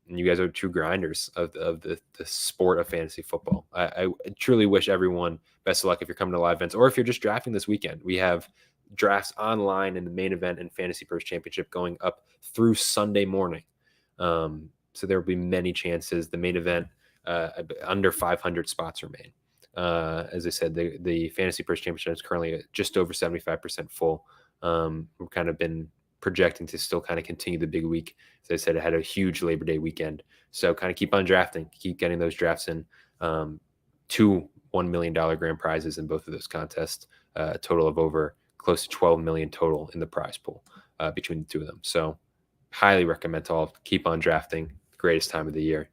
and you guys are true grinders of the sport of fantasy football. I truly wish everyone best of luck if you're coming to live events or if you're just drafting this weekend. We have drafts online in the main event and FantasyPros Championship going up through Sunday morning. So there will be many chances. The main event, under 500 spots remain. As I said, the FantasyPros Championship is currently just over 75% full. We've kind of been projecting to still kind of continue the big week. As I said, it had a huge Labor Day weekend. So kind of keep on drafting, keep getting those drafts in. 2 $1 million grand prizes in both of those contests, a total of over close to 12 million total in the prize pool between the two of them. So highly recommend to all keep on drafting. Greatest time of the year.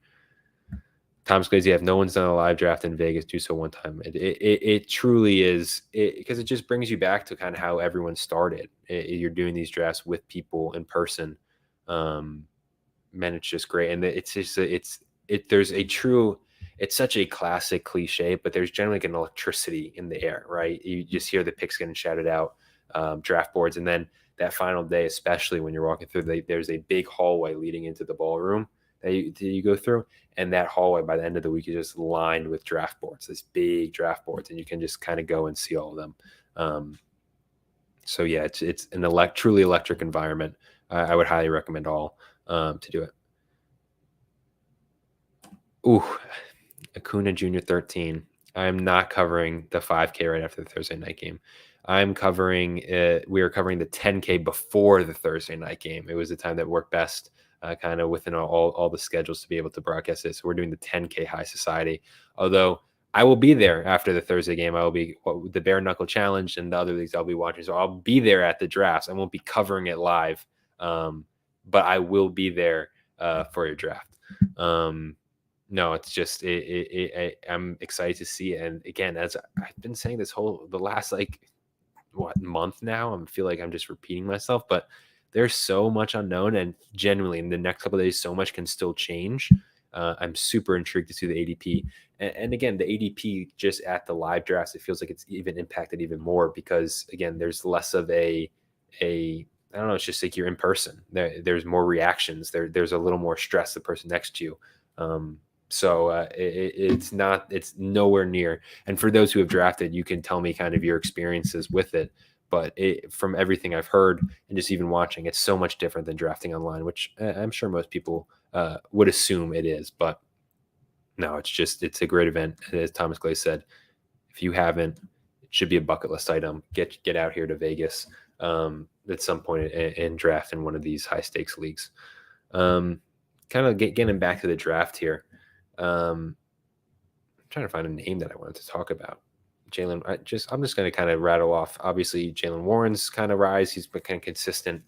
Thomas Glazy, if no one's done a live draft in Vegas, do so one time. It truly is, because it just brings you back to kind of how everyone started. You're doing these drafts with people in person, man. It's just great, and it's just there's a true. It's such a classic cliche, but there's generally like an electricity in the air, right? You just hear the picks getting shouted out, draft boards, and then that final day, especially when you're walking through, there's a big hallway leading into the ballroom that you go through. And that hallway by the end of the week is just lined with draft boards, this big draft boards, and you can just kind of go and see all of them. So yeah, it's an truly electric environment. I would highly recommend all to do it. Ooh, Acuna Jr. 13. I'm not covering the 5K right after the Thursday night game. I'm covering we are covering the 10K before the Thursday night game. It was the time that worked best. Kind of within all the schedules to be able to broadcast it. So we're doing the 10K High Society. Although I will be there after the Thursday game. I will be the Bare Knuckle Challenge and the other leagues I'll be watching. So I'll be there at the drafts. I won't be covering it live, but I will be there for your draft. No, it's just I'm excited to see it. And again, as I've been saying the last month now, I feel like I'm just repeating myself, but there's so much unknown, and genuinely in the next couple of days, so much can still change. I'm super intrigued to see the ADP. And again, the ADP just at the live drafts, it feels like it's even impacted even more because, again, there's less of I don't know, it's just like you're in person. There's more reactions. There's a little more stress, the person next to you. So it's nowhere near. And for those who have drafted, you can tell me kind of your experiences with it. But from everything I've heard and just even watching, it's so much different than drafting online, which I'm sure most people would assume it is. But no, it's a great event. As Thomas Glaze said, if you haven't, it should be a bucket list item. Get out here to Vegas at some point and draft in one of these high stakes leagues. Kind of getting back to the draft here. I'm trying to find a name that I wanted to talk about. Jalen, I'm just going to kind of rattle off. Obviously, Jalen Warren's kind of rise. He's been kind of consistent.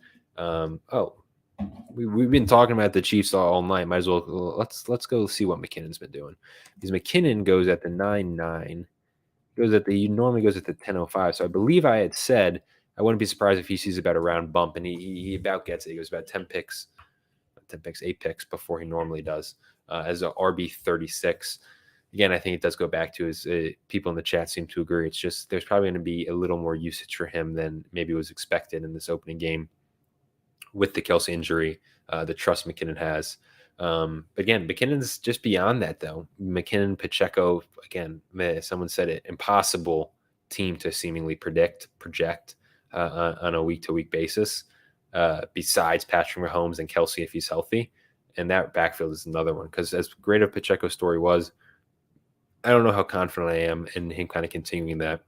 We've been talking about the Chiefs all night. Might as well let's go see what McKinnon's been doing. Because McKinnon goes at the 9.9. He normally goes at the 10.05. So I believe I had said I wouldn't be surprised if he sees about a round bump, and he about gets it. He goes about 8 picks before he normally does as a RB 36. Again, I think it does go back to his people in the chat seem to agree. It's just there's probably going to be a little more usage for him than maybe was expected in this opening game with the Kelce injury, the trust McKinnon has. Again, McKinnon's just beyond that, though. McKinnon, Pacheco, again, someone said it, impossible team to seemingly project on a week-to-week basis, besides Patrick Mahomes and Kelce if he's healthy. And that backfield is another one, because as great a Pacheco's story was, I don't know how confident I am in him kind of continuing that.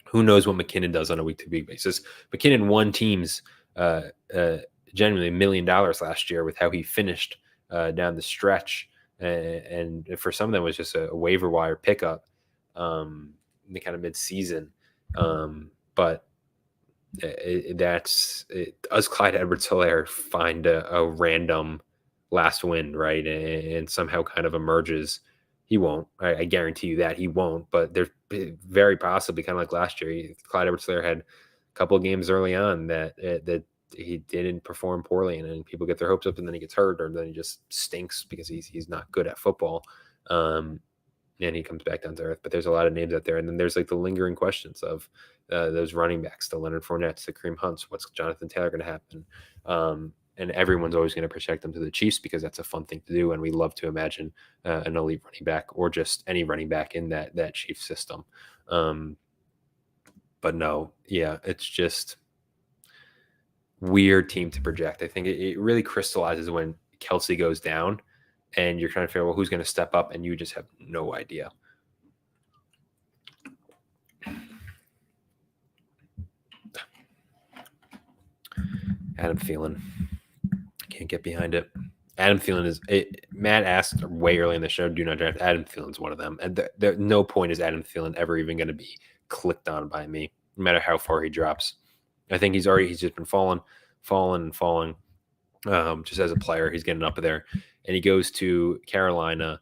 Who knows what McKinnon does on a week-to-week basis? McKinnon won teams genuinely $1 million last year with how he finished down the stretch, and for some of them it was just a waiver wire pickup in the kind of mid-season. But does Clyde Edwards-Helaire find a random last win, right, and somehow kind of emerges? He won't. I guarantee you that he won't. But there's very possibly, kind of like last year, Clyde Edwards-Helaire had a couple of games early on that he didn't perform poorly, and then people get their hopes up, and then he gets hurt, or then he just stinks because he's not good at football, and he comes back down to earth. But there's a lot of names out there, and then there's like the lingering questions of those running backs, the Leonard Fournettes, the Kareem Hunts. What's Jonathan Taylor going to happen? and everyone's always going to project them to the Chiefs because that's a fun thing to do, and we love to imagine an elite running back or just any running back in that Chiefs system. But no, yeah, it's just weird team to project. I think it really crystallizes when Kelce goes down, and you're trying to figure out, well, who's going to step up, and you just have no idea. Adam Thielen. Can't get behind it. Adam Thielen is Matt asked way early in the show, do not draft. Adam Thielen's one of them. And no point is Adam Thielen ever even going to be clicked on by me, no matter how far he drops. I think he's just been falling. Just as a player, he's getting up there. And he goes to Carolina,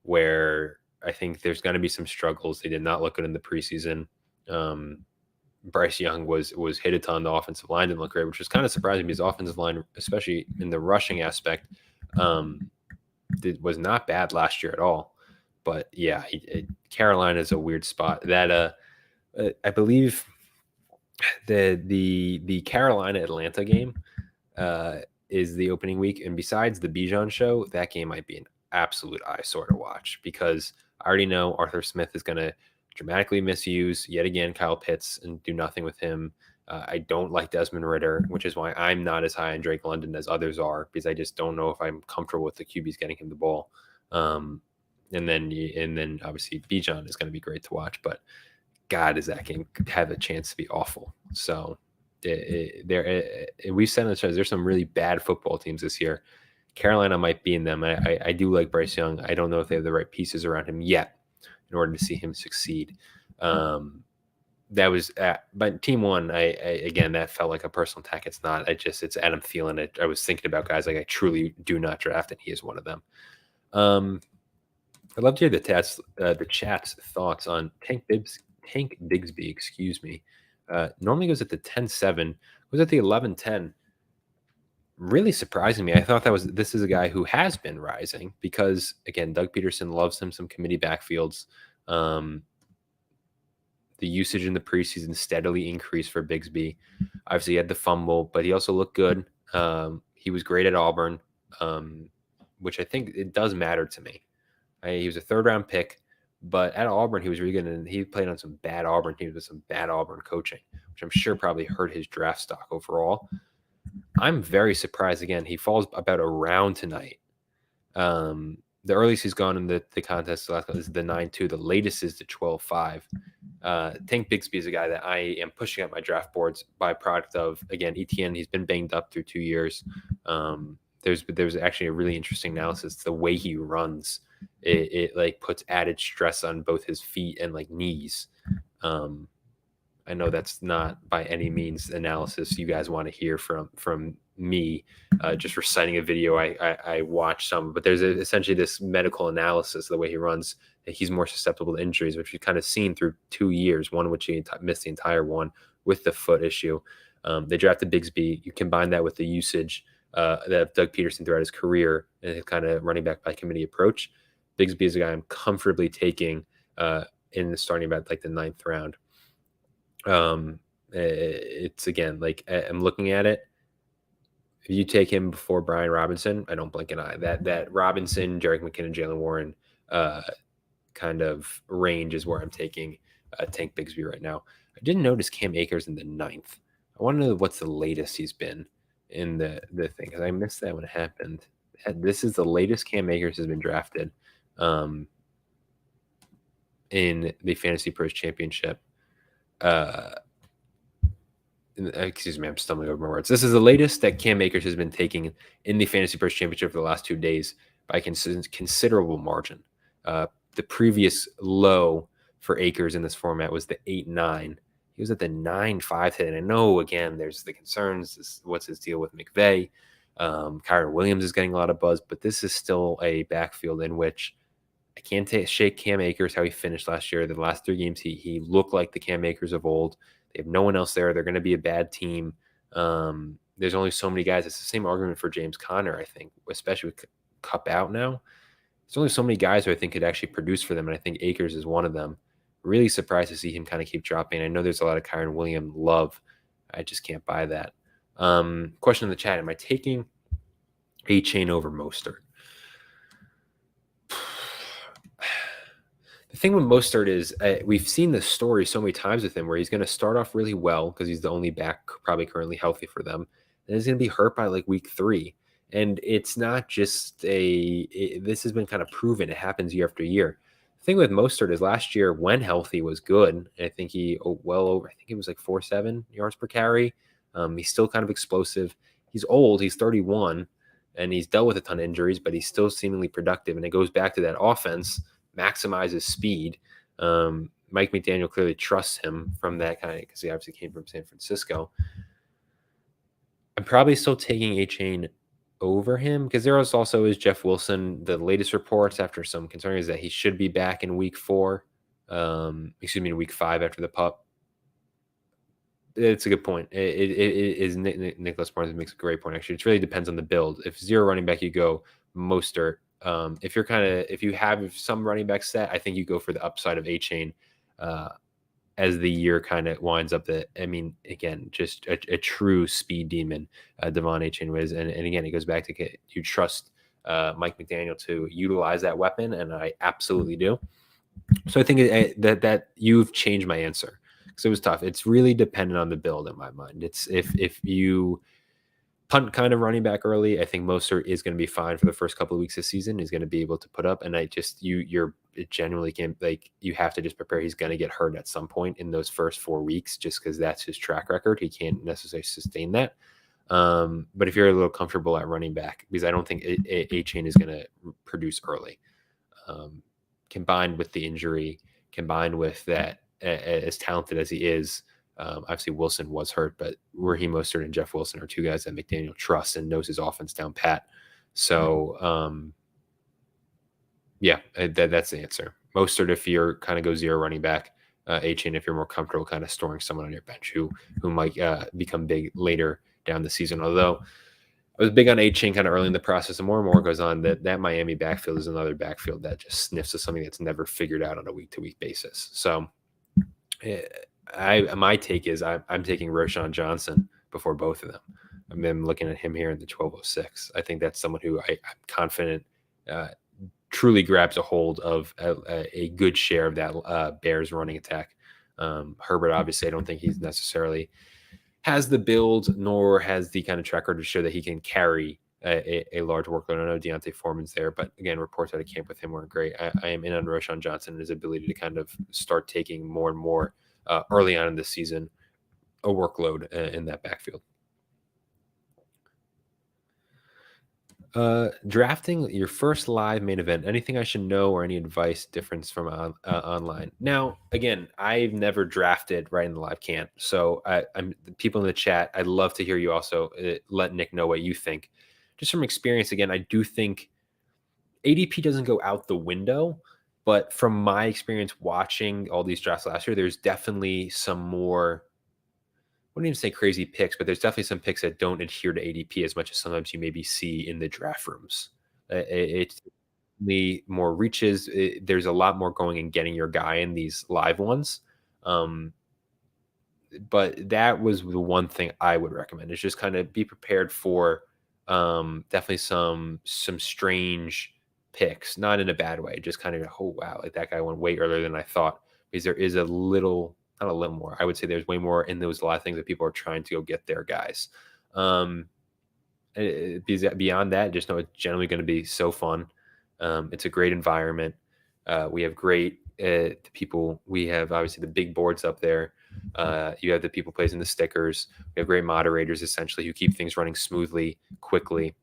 where I think there's going to be some struggles. They did not look good in the preseason. Bryce Young was hit a ton. The offensive line didn't look great, which was kind of surprising because offensive line, especially in the rushing aspect, was not bad last year at all. But yeah, Carolina is a weird spot. That I believe the Carolina Atlanta game is the opening week, and besides the Bijan show, that game might be an absolute eyesore to watch because I already know Arthur Smith is going to dramatically misuse yet again Kyle Pitts and do nothing with him. I don't like Desmond Ridder, which is why I'm not as high on Drake London as others are, because I just don't know if I'm comfortable with the QBs getting him the ball. And then obviously Bijan is going to be great to watch, but God, does that game have a chance to be awful? So we've said in the shows there's some really bad football teams this year. Carolina might be in them. I do like Bryce Young. I don't know if they have the right pieces around him yet in order to see him succeed. But team one, again, that felt like a personal attack. It's not. It's Adam Thielen. I was thinking about guys like I truly do not draft, and he is one of them. I'd love to hear the chat's thoughts on Tank Bigsby. Excuse me. Normally goes at the 10-7. Was at the 11-10. Really surprising me. I thought this is a guy who has been rising because, again, Doug Peterson loves him some committee backfields. The usage in the preseason steadily increased for Bigsby. Obviously, he had the fumble, but he also looked good. He was great at Auburn, which I think it does matter to me. He was a third-round pick, but at Auburn, he was really good, and he played on some bad Auburn teams with some bad Auburn coaching, which I'm sure probably hurt his draft stock overall. I'm very surprised. Again, he falls about a round tonight. The earliest he's gone in the contest is the 9-2. The latest is the 12-5. Tank Bigsby is a guy that I am pushing up my draft boards by product of, again, ETN. He's been banged up through 2 years. There's actually a really interesting analysis. The way he runs, it like puts added stress on both his feet and like knees. I know that's not by any means analysis you guys want to hear from me, just reciting a video I watched some, but there's essentially this medical analysis of the way he runs. He's more susceptible to injuries, which you've kind of seen through 2 years, one which he missed the entire one with the foot issue. They drafted Bigsby. You combine that with the usage that Doug Peterson throughout his career and his kind of running back by committee approach. Bigsby is a guy I'm comfortably taking in the starting about like the 9th round. It's again, like I'm looking at it. If you take him before Brian Robinson, I don't blink an eye. That Robinson, Jerick McKinnon, Jalen Warren kind of range is where I'm taking Tank Bigsby right now. I didn't notice Cam Akers in the 9th. I want to know what's the latest he's been in the thing, because I missed that when it happened. This is the latest Cam Akers has been drafted in the Fantasy Pros Championship. Excuse me, I'm stumbling over my words. This is the latest that Cam Akers has been taking in the Fantasy Pros Championship for the last 2 days by a considerable margin. The previous low for Akers in this format was the 8-9. He was at the 9-5 hit. And I know, again, there's the concerns. What's his deal with McVay? Kyron Williams is getting a lot of buzz, but this is still a backfield in which I can't shake Cam Akers how he finished last year. The last 3 games, he looked like the Cam Akers of old. They have no one else there. They're going to be a bad team. There's only so many guys. It's the same argument for James Conner, I think, especially with Cup out now. There's only so many guys who I think could actually produce for them, and I think Akers is one of them. Really surprised to see him kind of keep dropping. I know there's a lot of Kyron Williams love. I just can't buy that. Question in the chat: am I taking A-Chain over Mostert? The thing with Mostert is we've seen this story so many times with him where he's going to start off really well because he's the only back probably currently healthy for them. And he's going to be hurt by like week 3. And it's not just this has been kind of proven. It happens year after year. The thing with Mostert is last year when healthy was good. I think he well over, I think it was like 4.7 yards per carry. He's still kind of explosive. He's old. He's 31 and he's dealt with a ton of injuries, but he's still seemingly productive. And it goes back to that offense maximizes speed. Mike McDaniel clearly trusts him from that kind of, because he obviously came from San Francisco. I'm probably still taking A-Chain over him because there also is Jeff Wilson. The latest reports after some concern is that he should be back in week 4. In week 5 after the pup. It's a good point. It is Nicholas Barnes makes a great point. Actually, it really depends on the build. If 0 running back, you go Mostert. If you have some running back set, I think you go for the upside of A-Chain as the year kind of winds up. Again, just a true speed demon, Devon A-Chain was. And again, it goes back to you trust Mike McDaniel to utilize that weapon, and I absolutely do. So I think that you've changed my answer because it was tough. It's really dependent on the build in my mind. It's if you punt kind of running back early, I think Mostert is going to be fine for the first couple of weeks of the season. He's going to be able to put up, and you're genuinely can't, like, you have to just prepare. He's going to get hurt at some point in those first 4 weeks, just because that's his track record. He can't necessarily sustain that. But if you're a little comfortable at running back, because I don't think A-Chain is going to produce early, combined with the injury, combined with that, as talented as he is. Obviously, Wilson was hurt, but Raheem Mostert and Jeff Wilson are 2 guys that McDaniel trusts and knows his offense down pat. So, that's the answer. Mostert if you're kind of go 0 running back, A-Chain if you're more comfortable kind of storing someone on your bench who might become big later down the season. Although I was big on A-Chain kind of early in the process, and more goes on, that Miami backfield is another backfield that just sniffs of something that's never figured out on a week-to-week basis. So, my take is I'm taking Roschon Johnson before both of them. I'm looking at him here in the 1206. I think that's someone who I'm confident truly grabs a hold of a good share of that Bears running attack. Herbert, obviously, I don't think he's necessarily has the build nor has the kind of track record to show that he can carry a large workload. I know Deontay Foreman's there, but again, reports out of camp with him weren't great. I am in on Roschon Johnson and his ability to kind of start taking more and more early on in the season a workload in that backfield. Drafting your first live main event, anything I should know or any advice difference from online? Now, again, I've never drafted right in the live camp. So I'm people in the chat, I'd love to hear you also let Nick know what you think. Just from experience, again, I do think ADP doesn't go out the window, but from my experience watching all these drafts last year, there's definitely some more, I wouldn't even say crazy picks, but there's definitely some picks that don't adhere to ADP as much as sometimes you maybe see in the draft rooms. It's the more reaches. There's a lot more going and getting your guy in these live ones. But that was the one thing I would recommend is just kind of be prepared for definitely some strange picks, not in a bad way, just kind of, oh wow, like that guy went way earlier than I thought, because there is not a little more, I would say there's way more in those, a lot of things that people are trying to go get their guys. Beyond that, just know it's generally going to be so fun. It's a great environment. We have great people. We have obviously the big boards up there. You have the people placing the stickers. We have great moderators essentially who keep things running smoothly, quickly.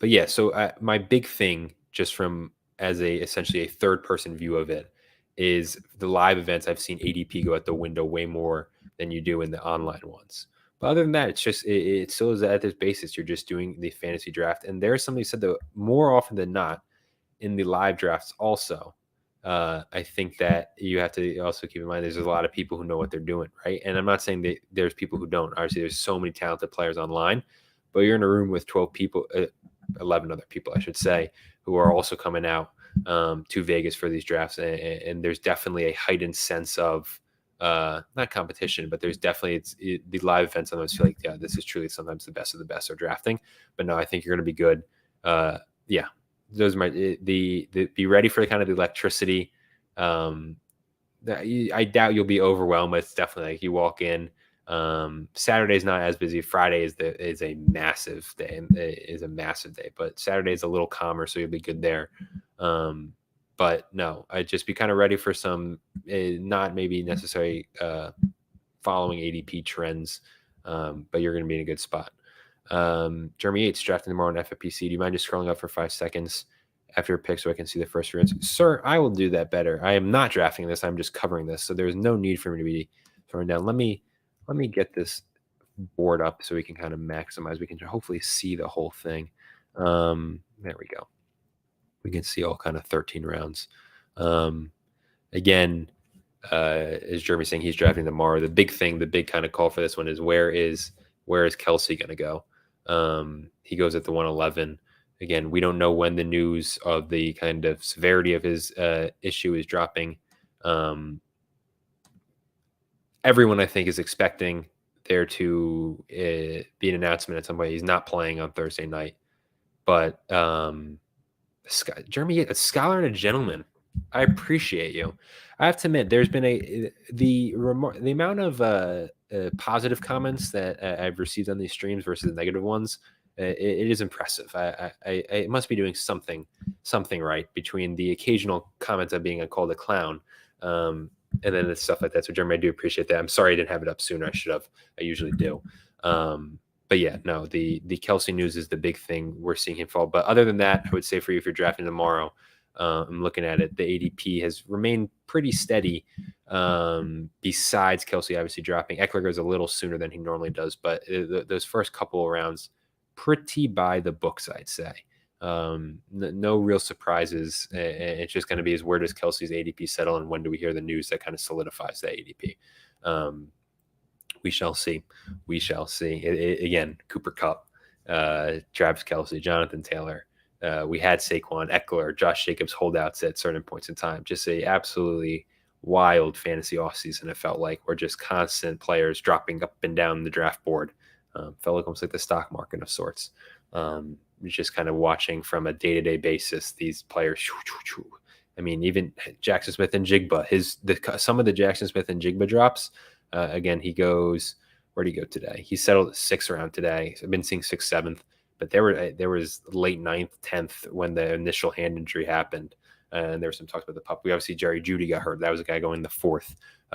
But yeah, so my big thing, just from as essentially a third person view of it, is the live events. I've seen ADP go out the window way more than you do in the online ones. But other than that, it's just it still is at this basis. You're just doing the fantasy draft, and there's somebody said that more often than not in the live drafts also. I think that you have to also keep in mind there's a lot of people who know what they're doing, right? And I'm not saying that there's people who don't. Obviously, there's so many talented players online, but you're in a room with 12 people, 11 other people, I should say, who are also coming out to Vegas for these drafts. And there's definitely a heightened sense of not competition, but there's definitely the live events on those feel like, yeah, this is truly sometimes the best of the best are drafting. But no, I think you're going to be good. Yeah, those might the be ready for the kind of the electricity. I doubt you'll be overwhelmed, but it's definitely like you walk in. Saturday's not as busy. Friday is a massive day. But Saturday is a little calmer, so you'll be good there. But no, I'd just be kind of ready for some, not maybe necessarily following ADP trends, but you're going to be in a good spot. Jeremy Yates drafting tomorrow on FFPC. Do you mind just scrolling up for 5 seconds after a pick so I can see the first rounds? Sir, I will do that better. I am not drafting this. I'm just covering this. So there's no need for me to be throwing down. Let me get this board up so we can kind of maximize. We can hopefully see the whole thing. There we go. We can see all kind of 13 rounds. Again, as Jeremy's saying, he's drafting tomorrow. The big kind of call for this one is where is Kelce going to go? He goes at the 111. Again, we don't know when the news of the kind of severity of his issue is dropping. Everyone, I think, is expecting there to be an announcement at some point. He's not playing on Thursday night. But Jeremy, a scholar and a gentleman. I appreciate you. I have to admit, there's been the amount of positive comments that I've received on these streams versus negative ones. It is impressive. I must be doing something right between the occasional comments of being called a clown, and then the stuff like that. So Jeremy, I do appreciate that. I'm sorry I didn't have it up sooner. I should have. I usually do. But yeah, no, the Kelce news is the big thing. We're seeing him fall. But other than that, I would say for you, if you're drafting tomorrow, I'm looking at it, the ADP has remained pretty steady. Besides Kelce obviously dropping. Eckler goes a little sooner than he normally does, but those first couple of rounds, pretty by the books, I'd say. No real surprises. It's just going to be where does Kelce's ADP settle and when do we hear the news that kind of solidifies that ADP? We shall see. Again, Cooper Kupp, Travis Kelce, Jonathan Taylor. We had Saquon, Eckler, Josh Jacobs holdouts at certain points in time. Just a absolutely wild fantasy offseason. It felt like we're just constant players dropping up and down the draft board. Felt like almost like the stock market of sorts. Just kind of watching from a day-to-day basis these players. I mean, even Jackson Smith and Jigba. Some of the Jackson Smith and Jigba drops. Again, he goes. Where did he go today? He settled at 6th round today. I've been seeing 6th, 7th. But there was late 9th, 10th when the initial hand injury happened. And there was some talks about the pup. We obviously, Jerry Jeudy got hurt. That was a guy going the 4th.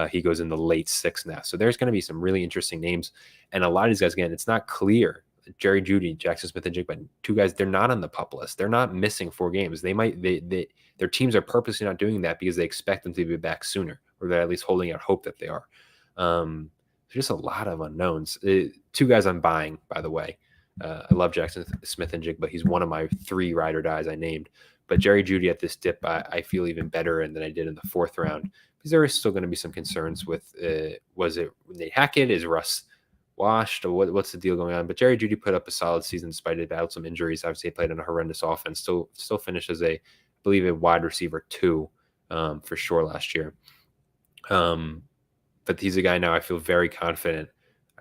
He goes in the late 6th now. So there's going to be some really interesting names. And a lot of these guys, again, it's not clear. Jerry Jeudy, Jackson Smith, and Jigba, 2 guys, they're not on the pup list. They're not missing 4 games. Their teams are purposely not doing that because they expect them to be back sooner, or they're at least holding out hope that they are. Just a lot of unknowns. 2 guys I'm buying, by the way. I love Jackson Smith and Jigba. He's one of my 3 ride or dies I named. But Jerry Jeudy at this dip, I feel even better than I did in the 4th round because there is still going to be some concerns with was it Nate Hackett? Is Russ washed? Or what's the deal going on? But Jerry Jeudy put up a solid season despite it battled some injuries. Obviously, he played in a horrendous offense. Still finished as I believe a wide receiver 2 for sure last year. But he's a guy now I feel very confident.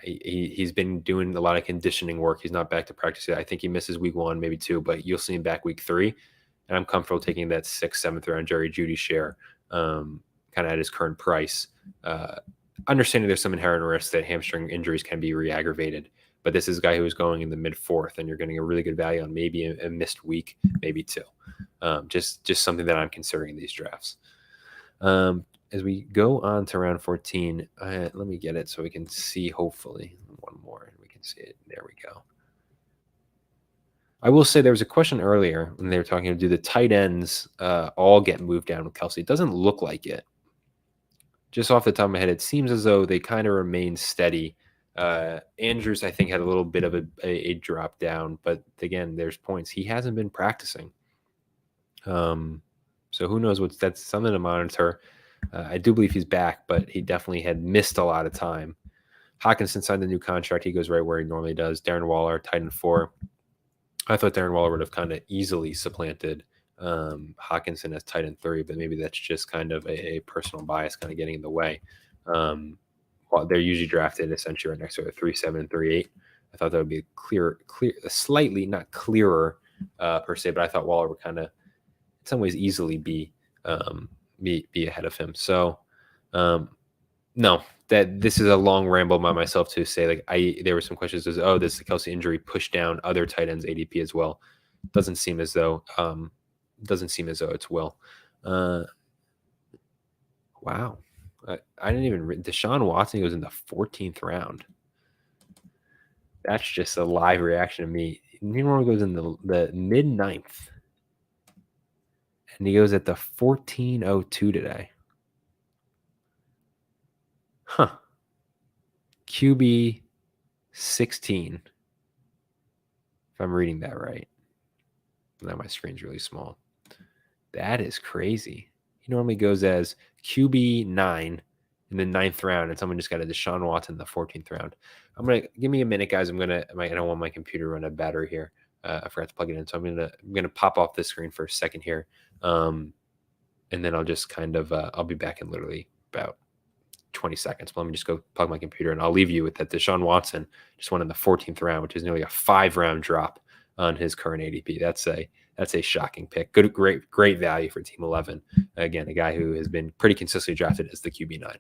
He's been doing a lot of conditioning work. He's not back to practice yet. I think he misses week 1, maybe 2, but you'll see him back week 3. And I'm comfortable taking that 6th, 7th round Jerry Jeudy share kind of at his current price. Understanding there's some inherent risk that hamstring injuries can be re-aggravated. But this is a guy who is going in the mid-4th, and you're getting a really good value on maybe a missed week, maybe 2. Just something that I'm considering in these drafts. As we go on to round 14, let me get it so we can see, hopefully, one more, and we can see it. There we go. I will say there was a question earlier when they were talking do the tight ends all get moved down with Kelce? It doesn't look like it. Just off the top of my head, it seems as though they kind of remain steady. Andrews, I think, had a little bit of a drop down, but again, there's points. He hasn't been practicing. So who knows that's something to monitor. I do believe he's back, but he definitely had missed a lot of time. Hockenson signed the new contract. He goes right where he normally does. Darren Waller, tight end 4. I thought Darren Waller would have kind of easily supplanted Hockenson as tight end 3, but maybe that's just kind of a personal bias kind of getting in the way. Well, they're usually drafted essentially right next to a 3-7 and 3-8. I thought that would be a slightly not clearer per se, but I thought Waller would kind of, in some ways, easily be ahead of him. So, no, that this is a long ramble by myself to say like there were some questions as does the Kelce injury push down other tight ends ADP as well? Doesn't seem as though it's will. Wow. I didn't even Deshaun Watson goes in the 14th round. That's just a live reaction to me. Meanwhile, goes in the mid 9th. And he goes at the 14:02 today. Huh. QB 16. If I'm reading that right. Now my screen's really small. That is crazy. He normally goes as QB 9 in the 9th round, and someone just got a Deshaun Watson in the 14th round. I'm gonna give me a minute, guys. I don't want my computer to run a battery here. I forgot to plug it in, so I'm gonna pop off the screen for a second here, and then I'll just kind of I'll be back in literally about 20 seconds. But let me just go plug my computer, and I'll leave you with that Deshaun Watson just won in the 14th round, which is nearly a 5-round drop on his current ADP. That's a shocking pick. Great value for Team 11. Again, a guy who has been pretty consistently drafted as the QB9.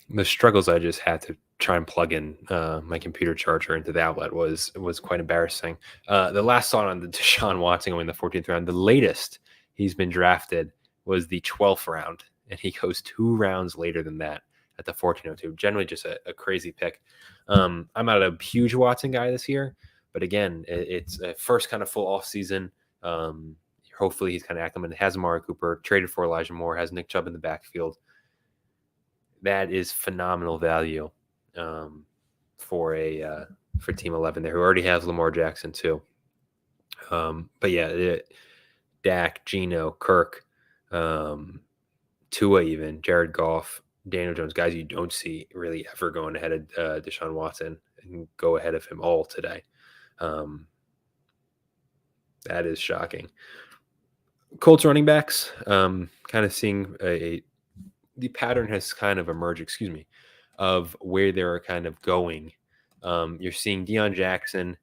The struggles I just had to try and plug in my computer charger into the outlet was quite embarrassing. The last thought on the Deshaun Watson going in the 14th round, the latest he's been drafted was the 12th round, and he goes 2 rounds later than that at the 14:02. Generally, just a crazy pick. I'm not a huge Watson guy this year, but again, it's a first kind of full off season. Hopefully, he's kind of acclimated. Has Amari Cooper, traded for Elijah Moore, has Nick Chubb in the backfield. That is phenomenal value for Team 11 there, who already has Lamar Jackson too. But yeah, Dak, Geno, Kirk, Tua, even Jared Goff, Daniel Jones, guys you don't see really ever going ahead of Deshaun Watson and go ahead of him all today. That is shocking. Colts running backs, kind of seeing the pattern has kind of emerged, of where they're kind of going. You're seeing Deion Jackson.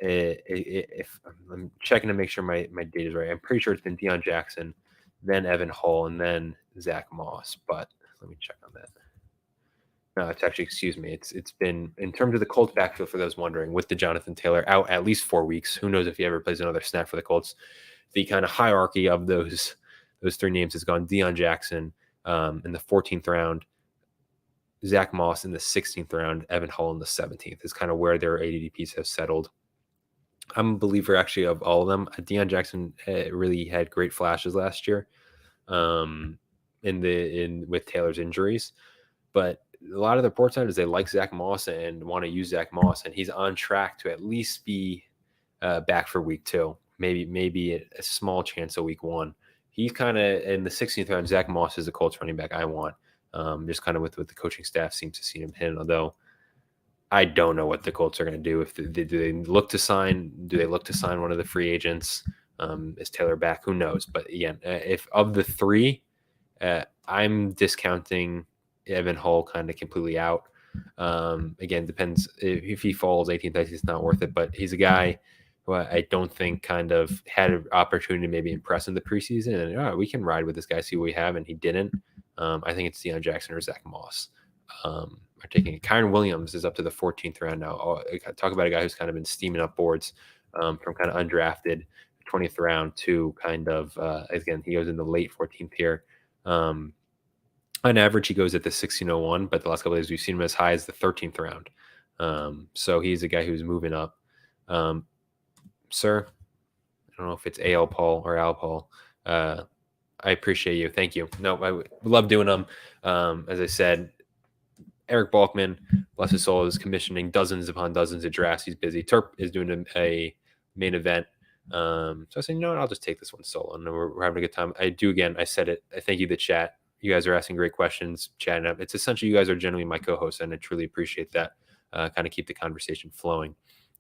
If I'm checking to make sure my data is right, I'm pretty sure it's been Deion Jackson, then Evan Hall, and then Zach Moss. But let me check on that. No, it's actually, it's been, in terms of the Colts backfield, for those wondering, with the Jonathan Taylor out at least 4 weeks. Who knows if he ever plays another snap for the Colts? The kind of hierarchy of those 3 names has gone Deion Jackson in the 14th round, Zach Moss in the 16th round, Evan Hall in the 17th is kind of where their ADPs have settled. I'm a believer actually of all of them. Deion Jackson really had great flashes last year with Taylor's injuries, but a lot of the reports on it is they like Zach Moss and want to use Zach Moss, and he's on track to at least be back for week 2, maybe a small chance of week 1. He's kind of in the 16th round. Zach Moss is the Colts running back I want. Just kind of with what the coaching staff seems to see him hitting. Although I don't know what the Colts are going to do. If do they look to sign? Do they look to sign one of the free agents? Is Taylor back? Who knows? But again, if of the 3, I'm discounting Evan Hull kind of completely out. Again, depends if he falls 18th, it's not worth it. But he's a guy who I don't think kind of had an opportunity to maybe impress in the preseason. And we can ride with this guy, see what we have, and he didn't. I think it's Deion Jackson or Zach Moss. Are taking it. Kyron Williams is up to the 14th round now. Talk about a guy who's kind of been steaming up boards from kind of undrafted 20th round to kind of again, he goes in the late 14th here. On average, he goes at the 1601, but the last couple of days we've seen him as high as the 13th round. So he's a guy who's moving up. Sir, I don't know if it's AL Paul or Al Paul. I appreciate you. Thank you. No, I love doing them. As I said, Eric Balkman, bless his soul, is commissioning dozens upon dozens of drafts. He's busy. Terp is doing a main event. So I said, you know what, I'll just take this one solo. And we're having a good time. I said it. I thank you, the chat. You guys are asking great questions, chatting up. It's essentially you guys are generally my co-hosts, and I truly appreciate that. Kind of keep the conversation flowing.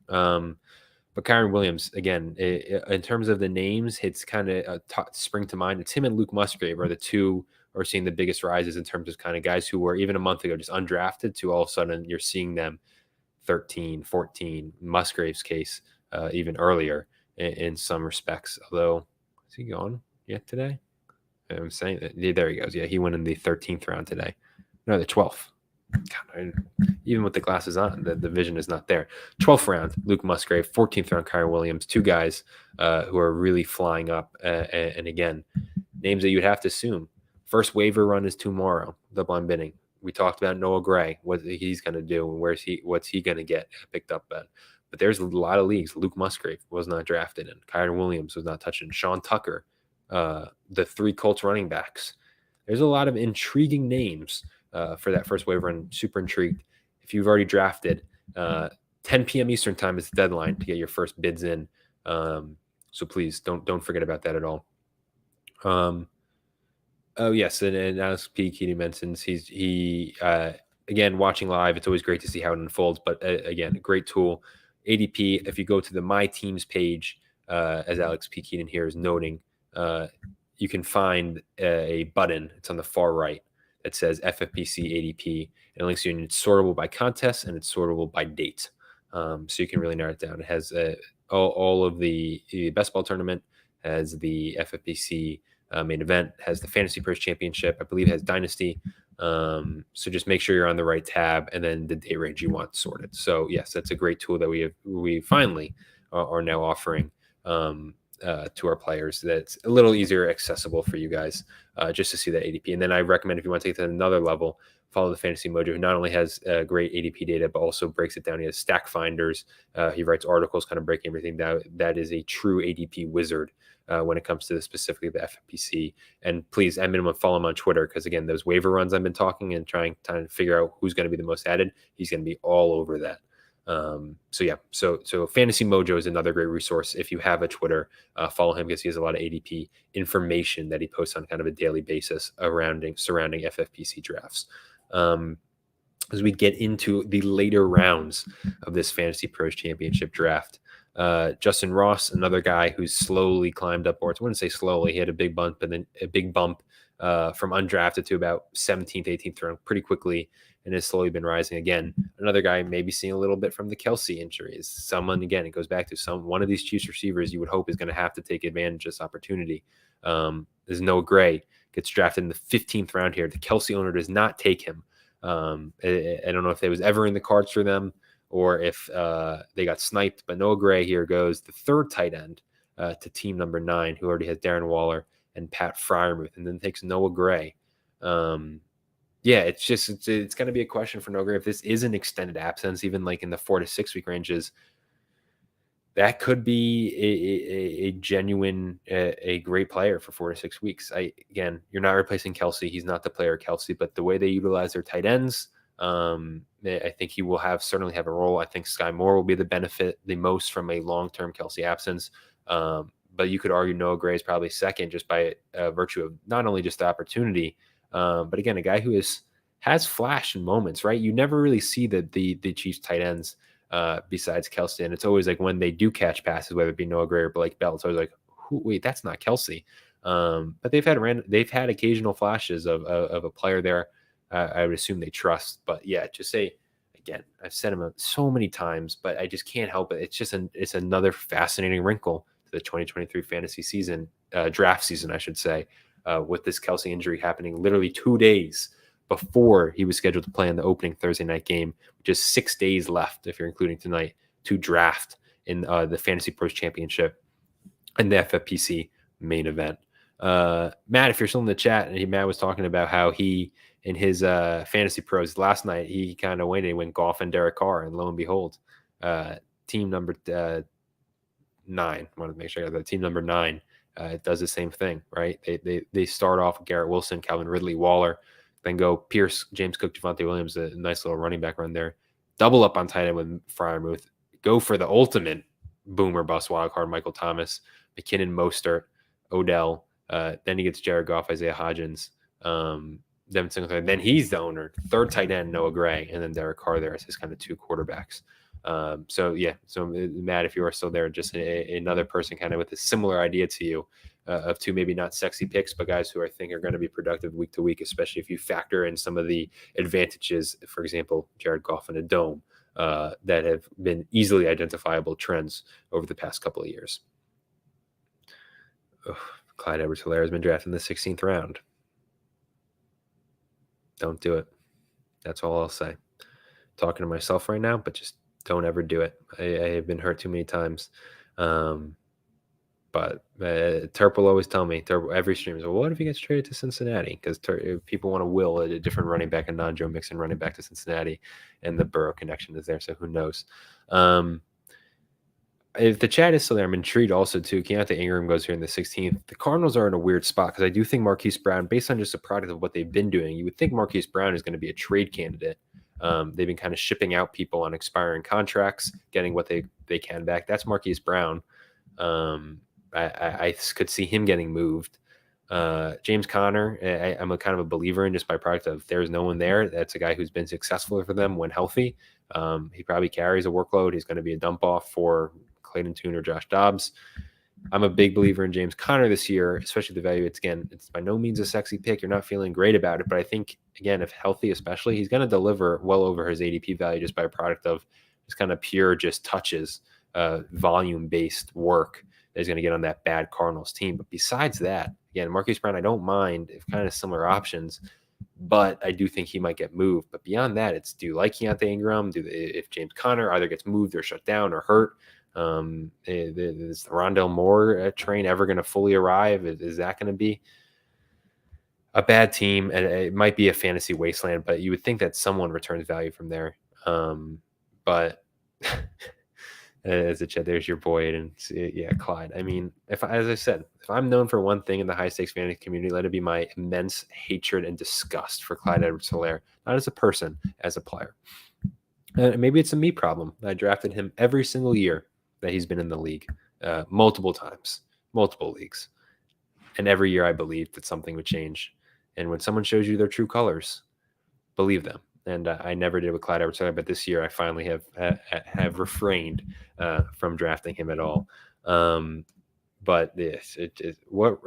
But Kyron Williams, again, in terms of the names, it's kind of spring to mind. It's him and Luke Musgrave are the two are seeing the biggest rises in terms of kind of guys who were even a month ago just undrafted to all of a sudden you're seeing them 13, 14, Musgrave's case even earlier in some respects. Although, is he gone yet today? I'm saying that. Yeah, there he goes. Yeah, he went in the 13th round today. No, the 12th. God, even with the glasses on, the vision is not there. 12th round, Luke Musgrave. 14th round, Kyron Williams. Two guys who are really flying up. And again, names that you'd have to assume. First waiver run is tomorrow, the blind bidding. We talked about Noah Gray, what he's going to do, and what's he going to get picked up at. But there's a lot of leagues. Luke Musgrave was not drafted in. Kyron Williams was not touched in. Sean Tucker, the three Colts running backs. There's a lot of intriguing names for that first waiver, and super intrigued. If you've already drafted, 10 p.m. Eastern time is the deadline to get your first bids in. So please don't forget about that at all. Oh yes, and Alex P. Keating mentions he again watching live. It's always great to see how it unfolds. But again, a great tool. ADP. If you go to the My Teams page, as Alex P. Keating here is noting, you can find a button. It's on the far right that says FFPC ADP. It links you, and it's sortable by contest and it's sortable by date. So you can really narrow it down. It has all of the best ball tournament, has the FFPC main event, has the FantasyPros Championship, I believe has Dynasty. So just make sure you're on the right tab, and then the date range you want sorted. So yes, that's a great tool that we finally are now offering to our players. That's a little easier accessible for you guys just to see that ADP. And then I recommend, if you want to take it to another level, follow the Fantasy Mojo, who not only has great ADP data, but also breaks it down. He has stack finders. He writes articles kind of breaking everything down. That is a true ADP wizard when it comes to specifically the FFPC. And please, at minimum, follow him on Twitter, because again, those waiver runs I've been talking and trying to figure out who's going to be the most added, he's going to be all over that. So Fantasy Mojo is another great resource. If you have a Twitter, follow him, because he has a lot of ADP information that he posts on kind of a daily basis surrounding FFPC drafts. As we get into the later rounds of this Fantasy Pros Championship draft, Justin Ross, another guy who's slowly climbed up boards. I wouldn't say slowly. He had a big bump, and then a big bump from undrafted to about 17th, 18th round pretty quickly, and has slowly been rising again. Another guy maybe seeing a little bit from the Kelce injuries. Someone, again, it goes back to one of these Chiefs receivers you would hope is going to have to take advantage of this opportunity. There's Noah Gray, gets drafted in the 15th round here. The Kelce owner does not take him. I don't know if it was ever in the cards for them or if they got sniped, but Noah Gray here goes the third tight end to team number 9, who already has Darren Waller and Pat Freiermuth, and then takes Noah Gray. It's going to be a question for Noah Gray. If this is an extended absence, even like in the 4 to 6 week ranges, that could be a genuine, a great player for 4 to 6 weeks. Again, you're not replacing Kelce. He's not the player Kelce, but the way they utilize their tight ends, I think he will certainly have a role. I think Sky Moore will be the benefit the most from a long-term Kelce absence. But you could argue Noah Gray is probably second, just by virtue of not only just the opportunity, but again, a guy who has flashed in moments, right? You never really see the Chiefs tight ends besides Kelce, and it's always like when they do catch passes, whether it be Noah Gray or Blake Bell, it's always like, wait, that's not Kelce. But they've had occasional flashes of a player there. I would assume they trust. But yeah, just say again, I've said him so many times, but I just can't help it. It's another fascinating wrinkle to the 2023 fantasy season, draft season, I should say, with this Kelce injury happening literally 2 days before he was scheduled to play in the opening Thursday night game, just 6 days left, if you're including tonight, to draft in the Fantasy Pros Championship and the FFPC main event. Matt, if you're still in the chat, and Matt was talking about how he, in his Fantasy Pros last night, he kind of went Goff and Derek Carr, and lo and behold, team number 9, wanted to make sure that team number 9 does the same thing, right? They start off with Garrett Wilson, Calvin Ridley, Waller, then go Pierce, James Cook, Javonte Williams, a nice little running back run there. Double up on tight end with Freiermuth. Go for the ultimate boomer bust wild card, Michael Thomas, McKinnon, Mostert, Odell. Then he gets Jared Goff, Isaiah Hodgins, Devin Singletary. Then he's the owner. Third tight end, Noah Gray, and then Derek Carr there as his kind of 2 quarterbacks. So Matt, if you are still there, just another person kind of with a similar idea to you of 2 maybe not sexy picks, but guys who I think are going to be productive week to week, especially if you factor in some of the advantages, for example, Jared Goff in a dome, that have been easily identifiable trends over the past couple of years. Clyde Edwards-Helaire has been drafted in the 16th round. Don't do it. That's all I'll say. Talking to myself right now, but just don't ever do it. I have been hurt too many times. But Terp will always tell me, every stream is, well, what if he gets traded to Cincinnati? Because people want to will a different running back, a non-Joe Mixon running back to Cincinnati, and the Burrow connection is there, so who knows? If the chat is still there, I'm intrigued also too. Keontae Ingram goes here in the 16th. The Cardinals are in a weird spot because I do think Marquise Brown, based on just a product of what they've been doing, you would think Marquise Brown is going to be a trade candidate. They've been kind of shipping out people on expiring contracts, getting what they can back. That's Marquise Brown. I could see him getting moved. James Conner, I'm a kind of a believer in just by product of there's no one there. That's a guy who's been successful for them when healthy. He probably carries a workload. He's going to be a dump off for Clayton Tune or Josh Dobbs. I'm a big believer in James Conner this year, especially the value. It's by no means a sexy pick. You're not feeling great about it, but I think, again, if healthy especially, he's going to deliver well over his ADP value just by a product of just kind of pure just touches, volume-based work that he's going to get on that bad Cardinals team. But besides that, again, Marquise Brown, I don't mind if kind of similar options, but I do think he might get moved. But beyond that, it's do you like Keontae Ingram? If James Conner either gets moved or shut down or hurt? Is the Rondell Moore train ever going to fully arrive? Is that going to be a bad team? And it might be a fantasy wasteland, but you would think that someone returns value from there. But as a chat, there's your boy, and yeah, Clyde. I mean, as I said, if I'm known for one thing in the high stakes fantasy community, let it be my immense hatred and disgust for Clyde Edwards-Helaire, not as a person, as a player. Maybe it's a me problem. I drafted him every single year that he's been in the league, multiple times, multiple leagues. And every year I believed that something would change. And when someone shows you their true colors, believe them. And I never did with Clyde Edwards-Helaire, but this year I finally have refrained from drafting him at all. But this, like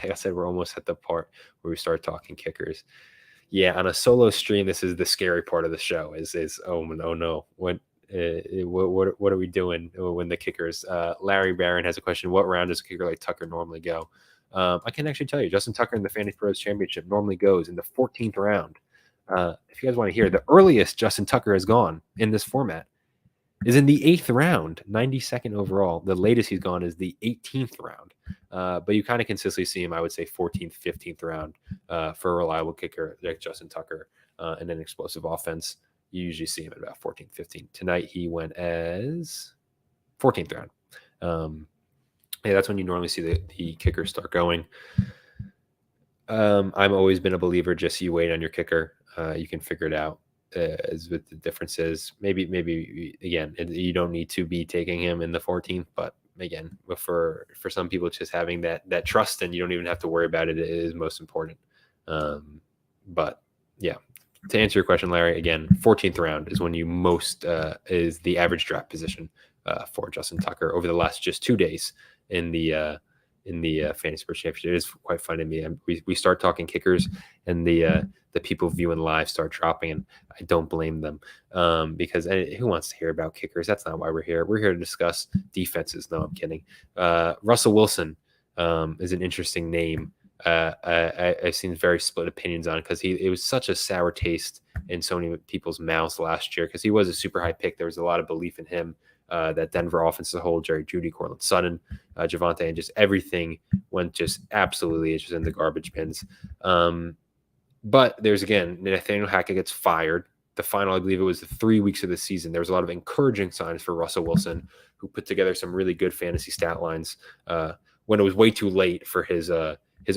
I said, we're almost at the part where we start talking kickers. Yeah, on a solo stream, this is the scary part of the show. Is oh no, what are we doing when the kickers? Larry Barron has a question. What round does a kicker like Tucker normally go? I can actually tell you, Justin Tucker in the FantasyPros Championship normally goes in the 14th round. If you guys want to hear, the earliest Justin Tucker has gone in this format is in the 8th round, 92nd overall. The latest he's gone is the 18th round. But you kind of consistently see him, I would say, 14th, 15th round for a reliable kicker like Justin Tucker and an explosive offense. You usually see him at about 14th, 15th. Tonight he went as 14th round. Yeah, that's when you normally see the kickers start going. I've always been a believer, just you wait on your kicker. You can figure it out. As with the differences, maybe again, you don't need to be taking him in the 14th, but again, for some people, just having that trust and you don't even have to worry about it is most important. But yeah, to answer your question, Larry, again, 14th round is when you most is the average draft position for Justin Tucker over the last just 2 days in the in the FantasyPros Championship. It is quite funny to me. We start talking kickers, and the people viewing live start dropping, and I don't blame them because who wants to hear about kickers? That's not why we're here. We're here to discuss defenses. No, I'm kidding. Russell Wilson is an interesting name. I've seen very split opinions on it because it was such a sour taste in so many people's mouths last year because he was a super high pick. There was a lot of belief in him. That Denver offense as a whole, Jerry Jeudy, Courtland Sutton, Javonte, and just everything went just absolutely just in the garbage bins. But there's, again, Nathaniel Hackett gets fired. The final, I believe it was the 3 weeks of the season. There was a lot of encouraging signs for Russell Wilson, who put together some really good fantasy stat lines when it was way too late for his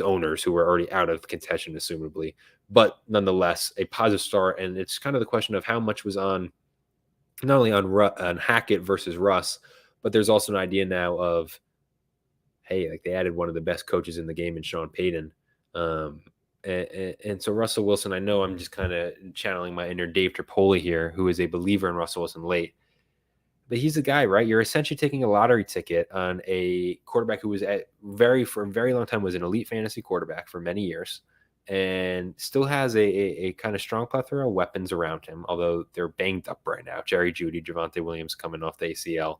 owners who were already out of contention, assumably. But nonetheless, a positive start. And it's kind of the question of how much was on not only on Hackett versus Russ, but there's also an idea now of, hey, like they added one of the best coaches in the game in Sean Payton. And so Russell Wilson, I know I'm just kind of channeling my inner Dave Tripoli here, who is a believer in Russell Wilson late. But he's the guy, right? You're essentially taking a lottery ticket on a quarterback who was for a very long time was an elite fantasy quarterback for many years, and still has a kind of strong plethora of weapons around him, although they're banged up right now. Jerry Jeudy, Javonte Williams coming off the ACL.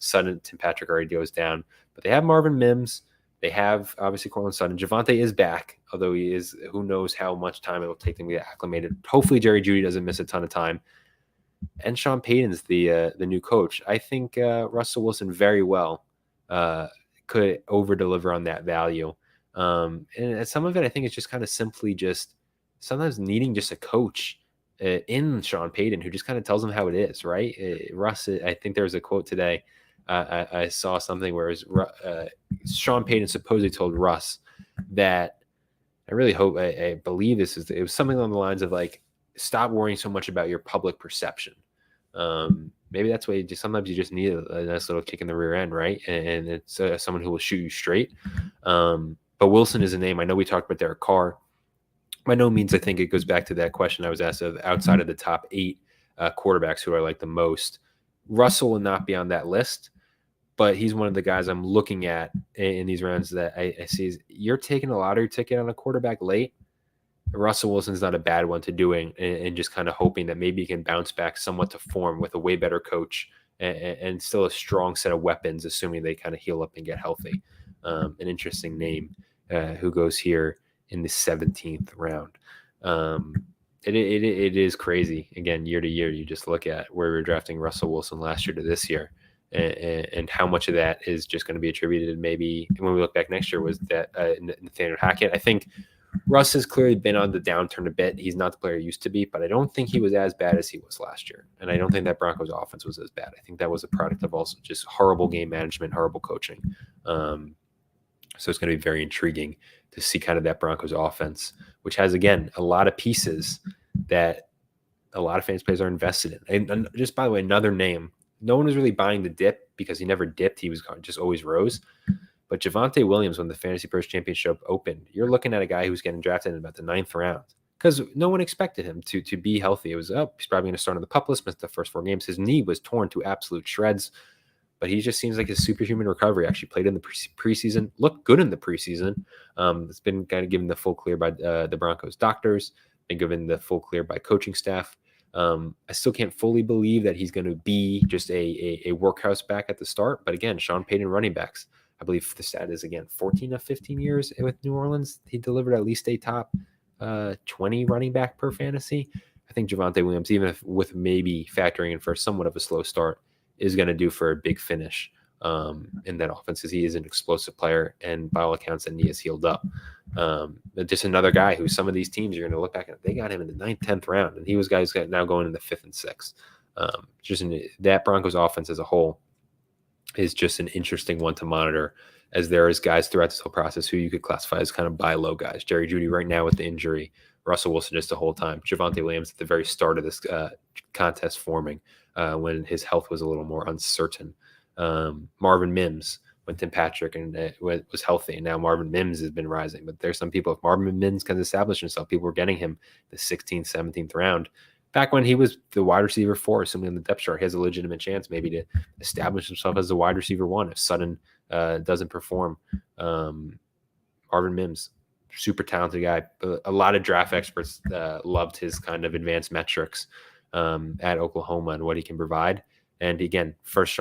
Sutton, Tim Patrick already goes down. But they have Marvin Mims. They have, obviously, Courtland Sutton. Javonte is back, although he is, who knows how much time it will take them to get acclimated. Hopefully, Jerry Jeudy doesn't miss a ton of time. And Sean Payton's the new coach. I think Russell Wilson very well could over-deliver on that value. And some of it, I think, is just kind of simply just sometimes needing just a coach in Sean Payton who just kind of tells them how it is, right? Russ, I think there was a quote today. I saw something where it was, Sean Payton supposedly told Russ that, I really hope, I believe it was something along the lines of like, stop worrying so much about your public perception. Maybe that's why sometimes you just need a nice little kick in the rear end, right? And it's someone who will shoot you straight. But Wilson is a name. I know we talked about Derek Carr. By no means, I think it goes back to that question I was asked of outside of the top 8 quarterbacks who I like the most. Russell will not be on that list, but he's one of the guys I'm looking at in these rounds that I see is you're taking a lottery ticket on a quarterback late. Russell Wilson's not a bad one to doing and just kind of hoping that maybe he can bounce back somewhat to form with a way better coach and still a strong set of weapons, assuming they kind of heal up and get healthy. An interesting name who goes here in the 17th round. It is crazy. Again, year to year, you just look at where we were drafting Russell Wilson last year to this year and how much of that is just going to be attributed maybe when we look back next year was that Nathaniel Hackett. I think Russ has clearly been on the downturn a bit. He's not the player he used to be, but I don't think he was as bad as he was last year. And I don't think that Broncos offense was as bad. I think that was a product of also just horrible game management, horrible coaching. So it's going to be very intriguing to see kind of that Broncos offense, which has, again, a lot of pieces that a lot of fans players are invested in. And just, by the way, another name, no one was really buying the dip because he never dipped. He was just always rose. But Javonte Williams, when the FantasyPros Championship opened, you're looking at a guy who's getting drafted in about the 9th round because no one expected him to be healthy. It was, he's probably going to start on the PUP list, missed the first 4 games. His knee was torn to absolute shreds, but he just seems like a superhuman recovery. Actually played in the preseason, looked good in the preseason. It's been kind of given the full clear by the Broncos doctors, been given the full clear by coaching staff. I still can't fully believe that he's going to be just a workhouse back at the start. But again, Sean Payton running backs. I believe the stat is, again, 14 of 15 years with New Orleans. He delivered at least a top 20 running back per fantasy. I think Javonte Williams, even if with maybe factoring in for somewhat of a slow start, is going to do for a big finish in that offense because he is an explosive player and by all accounts that knee is healed up. Just another guy who some of these teams you're going to look back at, they got him in the 9th, 10th round, and he was guys now going in the 5th and 6th. That Broncos offense as a whole is just an interesting one to monitor as there is guys throughout this whole process who you could classify as kind of buy low guys. Jerry Jeudy right now with the injury, Russell Wilson just the whole time, Javonte Williams at the very start of this contest forming when his health was a little more uncertain. Marvin Mims when Tim Patrick was healthy, and now Marvin Mims has been rising. But there's some people, if Marvin Mims can establish himself, people were getting him the 16th, 17th round. Back when he was the wide receiver 4, assuming on the depth chart, he has a legitimate chance maybe to establish himself as the wide receiver 1 if Sutton doesn't perform. Marvin Mims, super talented guy. A lot of draft experts loved his kind of advanced metrics at Oklahoma and what he can provide. And again, first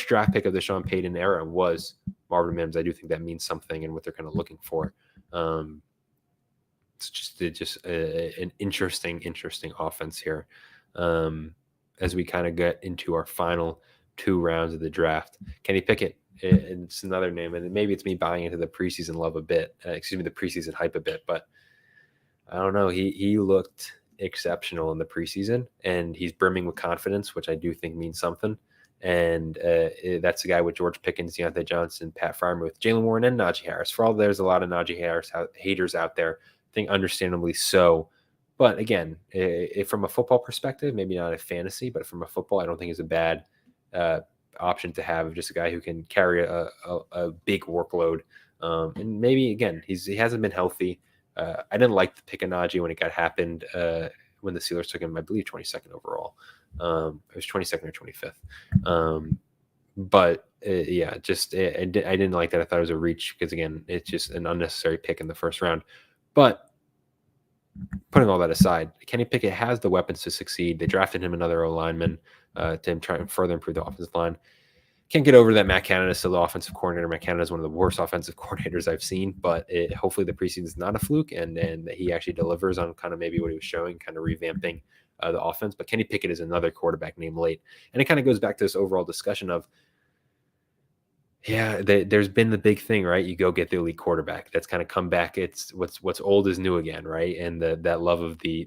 draft pick of the Sean Payton era was Marvin Mims. I do think that means something and what they're kind of looking for. It's just an interesting offense here. As we kind of get into our final 2 rounds of the draft, Kenny Pickett. It's another name, and maybe it's me buying into the preseason love a bit. The preseason hype a bit, but I don't know. He looked exceptional in the preseason, and he's brimming with confidence, which I do think means something. And that's the guy with George Pickens, Deontay Johnson, Pat Freiermuth, Jalen Warren, and Najee Harris. For all there's a lot of Najee Harris haters out there. I think understandably so. But again, from a football perspective, maybe not a fantasy, but from a football, I don't think it's a bad option to have, just a guy who can carry a big workload. And maybe, again, he hasn't been healthy. I didn't like the pick of Najee when it happened when the Steelers took him, I believe, 22nd overall. It was 22nd or 25th. But yeah, just I didn't like that. I thought it was a reach because, again, it's just an unnecessary pick in the first round. But putting all that aside, Kenny Pickett has the weapons to succeed. They drafted him another O-lineman to try and further improve the offensive line. Can't get over that Matt Canada is still the offensive coordinator. Matt Canada is one of the worst offensive coordinators I've seen, but hopefully the preseason is not a fluke and that he actually delivers on kind of maybe what he was showing, kind of revamping the offense. But Kenny Pickett is another quarterback named late. And it kind of goes back to this overall discussion of, yeah, there's been the big thing, right? You go get the elite quarterback. That's kind of come back. It's what's old is new again, right? And that love of the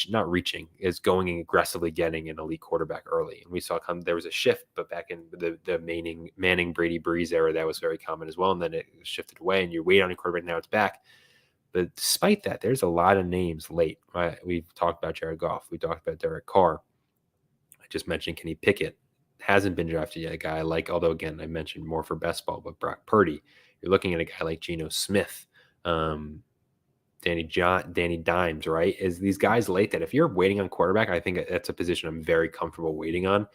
not reaching is going and aggressively getting an elite quarterback early. And we saw there was a shift, but back in the Manning, Brady, Breeze era, that was very common as well. And then it shifted away, and you wait on a quarterback. Now it's back. But despite that, there's a lot of names late. Right? We've talked about Jared Goff. We talked about Derek Carr. I just mentioned Kenny Pickett. Hasn't been drafted yet. A guy like, although again, I mentioned more for best ball, but Brock Purdy. You're looking at a guy like Geno Smith, Danny Dimes, right? Is these guys late that if you're waiting on quarterback, I think that's a position I'm very comfortable waiting on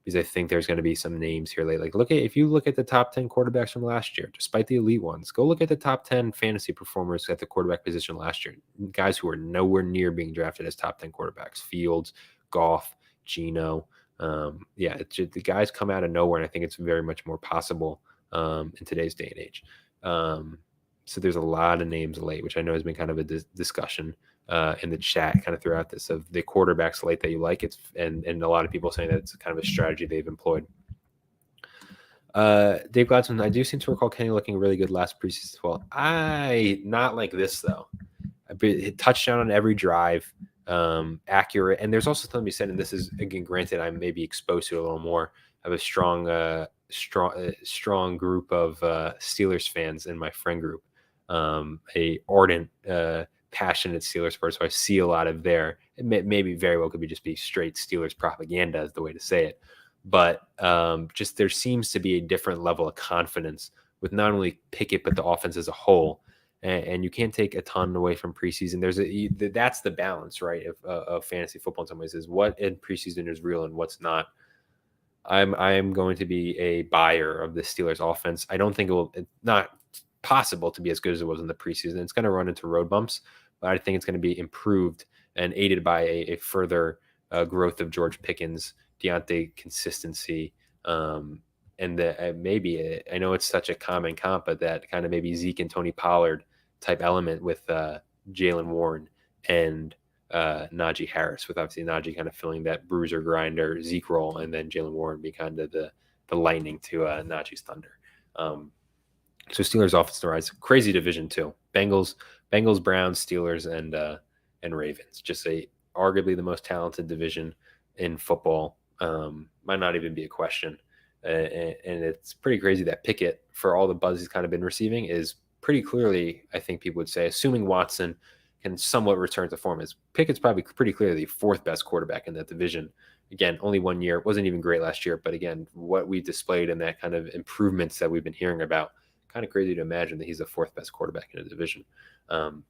because I think there's going to be some names here late. Like if you look at the top 10 quarterbacks from last year, despite the elite ones, go look at the top 10 fantasy performers at the quarterback position last year. Guys who are nowhere near being drafted as top 10 quarterbacks: Fields, Goff, Geno. The guys come out of nowhere, and I think it's very much more possible in today's day and age. So there's a lot of names late, which I know has been kind of a discussion in the chat kind of throughout this of the quarterbacks late that you like. And a lot of people saying that it's kind of a strategy they've employed. Dave Gladstone, I do seem to recall Kenny looking really good last preseason as well. Not like this though. A touchdown on every drive. Accurate, and there's also something to be said, and this is, again, granted I'm maybe exposed to a little more. I have a strong group of Steelers fans in my friend group, a ardent passionate Steelers person, so I see a lot of there. It maybe very well could be just be straight Steelers propaganda is the way to say it, but just there seems to be a different level of confidence with not only Pickett but the offense as a whole. And you can't take a ton away from preseason. That's the balance, right, of fantasy football in some ways, is what in preseason is real and what's not. I am going to be a buyer of the Steelers offense. I don't think it's not possible to be as good as it was in the preseason. It's going to run into road bumps, but I think it's going to be improved and aided by a further growth of George Pickens, Deontay consistency, and maybe I know it's such a common comp, but that kind of maybe Zeke and Tony Pollard type element with Jalen Warren and Najee Harris, with obviously Najee kind of filling that bruiser grinder Zeke role, and then Jalen Warren be kind of the lightning to Najee's thunder. So Steelers offense to rise. Crazy division too. Bengals, Browns, Steelers, and Ravens. Just arguably the most talented division in football. Might not even be a question. And it's pretty crazy that Pickett, for all the buzz he's kind of been receiving, is pretty clearly, I think people would say, assuming Watson can somewhat return to form, is Pickett's probably pretty clearly the fourth best quarterback in that division. Again, only 1 year, wasn't even great last year, but again, what we displayed and that kind of improvements that we've been hearing about, kind of crazy to imagine that he's the fourth best quarterback in the division.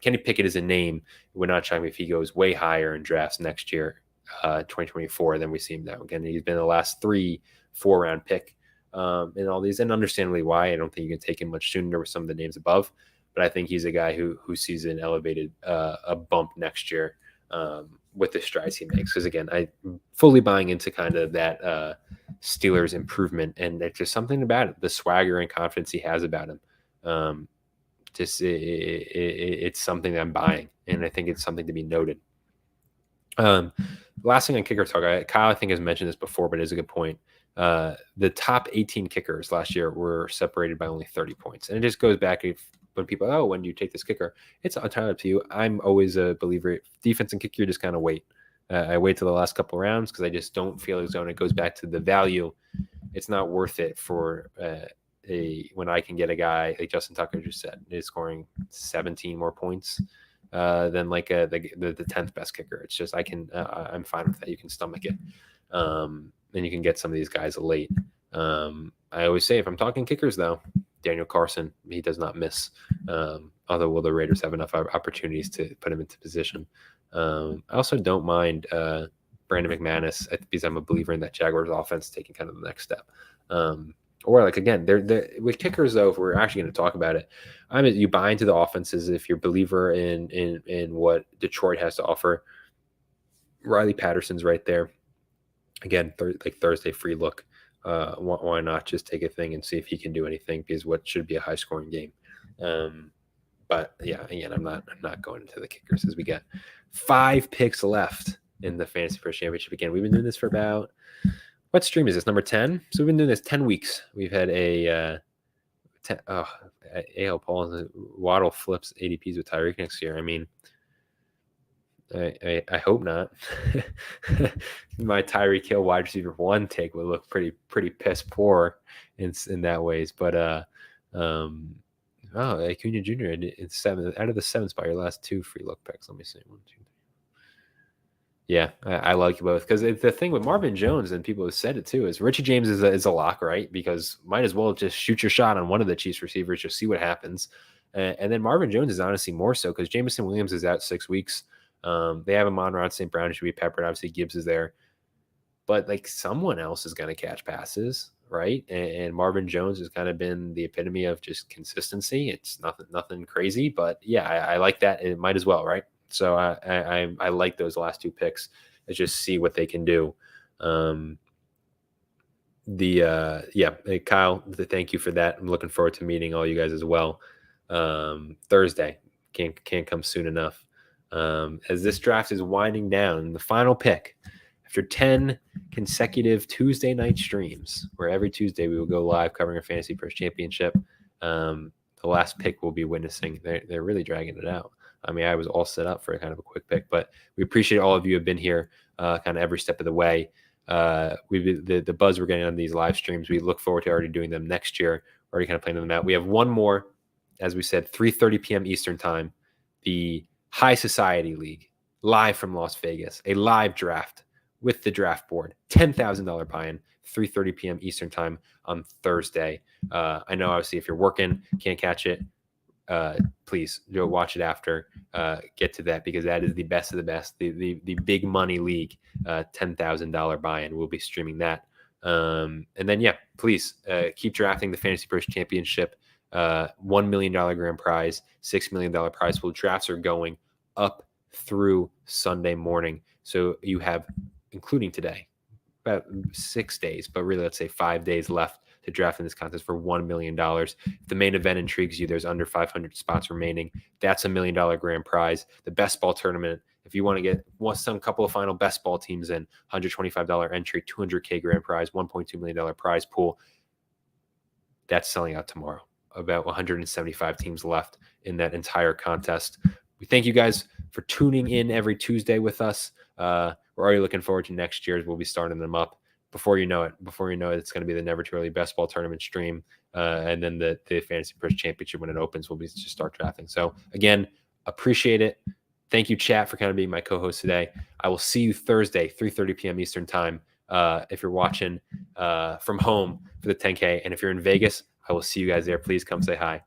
Kenny Pickett is a name. It would not shock me if he goes way higher in drafts next year, 2024, than we see him now. Again, he's been the last 3 4-round pick in all these, and understandably why. I don't think you can take him much sooner with some of the names above, but I think he's a guy who sees an elevated a bump next year with the strides he makes. Because again, I'm fully buying into kind of that Steelers improvement, and it's just something about it, the swagger and confidence he has about him. It's something that I'm buying, and I think it's something to be noted. Last thing on kicker talk, Kyle I think has mentioned this before, but it is a good point. The top 18 kickers last year were separated by only 30 points, and it just goes back when people, oh, when do you take this kicker? It's entirely up to you. I'm always a believer. Defense and kicker, you just kind of wait. I wait till the last couple of rounds because I just don't feel as though it goes back to the value. It's not worth it for when I can get a guy like Justin Tucker just said is scoring 17 more points than like the 10th best kicker. It's just I'm fine with that. You can stomach it, and you can get some of these guys late. I always say if I'm talking kickers though, Daniel Carson, he does not miss. Although will the Raiders have enough opportunities to put him into position? I also don't mind Brandon McManus because I'm a believer in that Jaguars offense taking kind of the next step. Or like again, they're with kickers though. If we're actually going to talk about it, you buy into the offenses if you're a believer in what Detroit has to offer. Riley Patterson's right there. Again, like Thursday free look. Why not just take a thing and see if he can do anything? Because what should be a high scoring game. But yeah, again, I'm not going into the kickers as we got 5 picks left in the FantasyPros Championship. Again, we've been doing this for about, what stream is this? Number 10. So we've been doing this 10 weeks. We've had A.L. Paul Waddle flips ADPs with Tyreek next year. I mean, I hope not. My Tyreek Hill wide receiver 1 take would look pretty piss poor in that ways. But Acuna Jr. It's 7 out of the 7 spot. Your last 2 free look picks. Let me see. 1, 2, 3. Yeah, I like you both because the thing with Marvin Jones, and people have said it too, is Richie James is a lock, right? Because might as well just shoot your shot on one of the Chiefs receivers, just see what happens. And then Marvin Jones is honestly more so because Jameson Williams is out 6 weeks. They have him on Rod St. Brown, should be peppered. Obviously, Gibbs is there. But like someone else is going to catch passes, right? And Marvin Jones has kind of been the epitome of just consistency. It's nothing crazy, but yeah, I like that. It might as well, right? So I like those last 2 picks. Let's just see what they can do. Kyle, thank you for that. I'm looking forward to meeting all you guys as well. Thursday can't come soon enough. As this draft is winding down, the final pick after 10 consecutive Tuesday night streams, where every Tuesday we will go live covering a FantasyPros Championship. The last pick we'll be witnessing. They're really dragging it out. I mean, I was all set up for a kind of a quick pick, but we appreciate all of you have been here kind of every step of the way. The buzz we're getting on these live streams, we look forward to already doing them next year, already kind of planning them out. We have one more, as we said, 3:30 p.m. Eastern time, the High Society League, live from Las Vegas, a live draft with the draft board, $10,000 buy-in, 3:30 p.m. Eastern time on Thursday. I know, obviously, if you're working, can't catch it, please go watch it after. Get to that because that is the best of the best. The big money league, $10,000 buy-in. We'll be streaming that. And then, yeah, please keep drafting the FantasyPros Championship. $1 million grand prize, $6 million prize pool. Drafts are going up through Sunday morning. So you have, including today, about 6 days, but really let's say 5 days left to draft in this contest for $1 million. If the main event intrigues you, there's under 500 spots remaining. That's $1 million grand prize. The best ball tournament, if you want to get some couple of final best ball teams in, $125 entry, $200K grand prize, $1.2 million prize pool. That's selling out tomorrow. About 175 teams left in that entire contest. We thank you guys for tuning in every Tuesday with us. We're already looking forward to next year's. We'll be starting them up. Before you know it, it's going to be the Never Too Early Best Ball Tournament stream. And then the FantasyPros Championship, when it opens, will be just start drafting. So again, appreciate it. Thank you, chat, for kind of being my co-host today. I will see you Thursday, 3:30 p.m. Eastern time. If you're watching from home for the 10K. And if you're in Vegas, I will see you guys there. Please come say hi.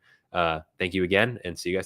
Thank you again, and see you guys.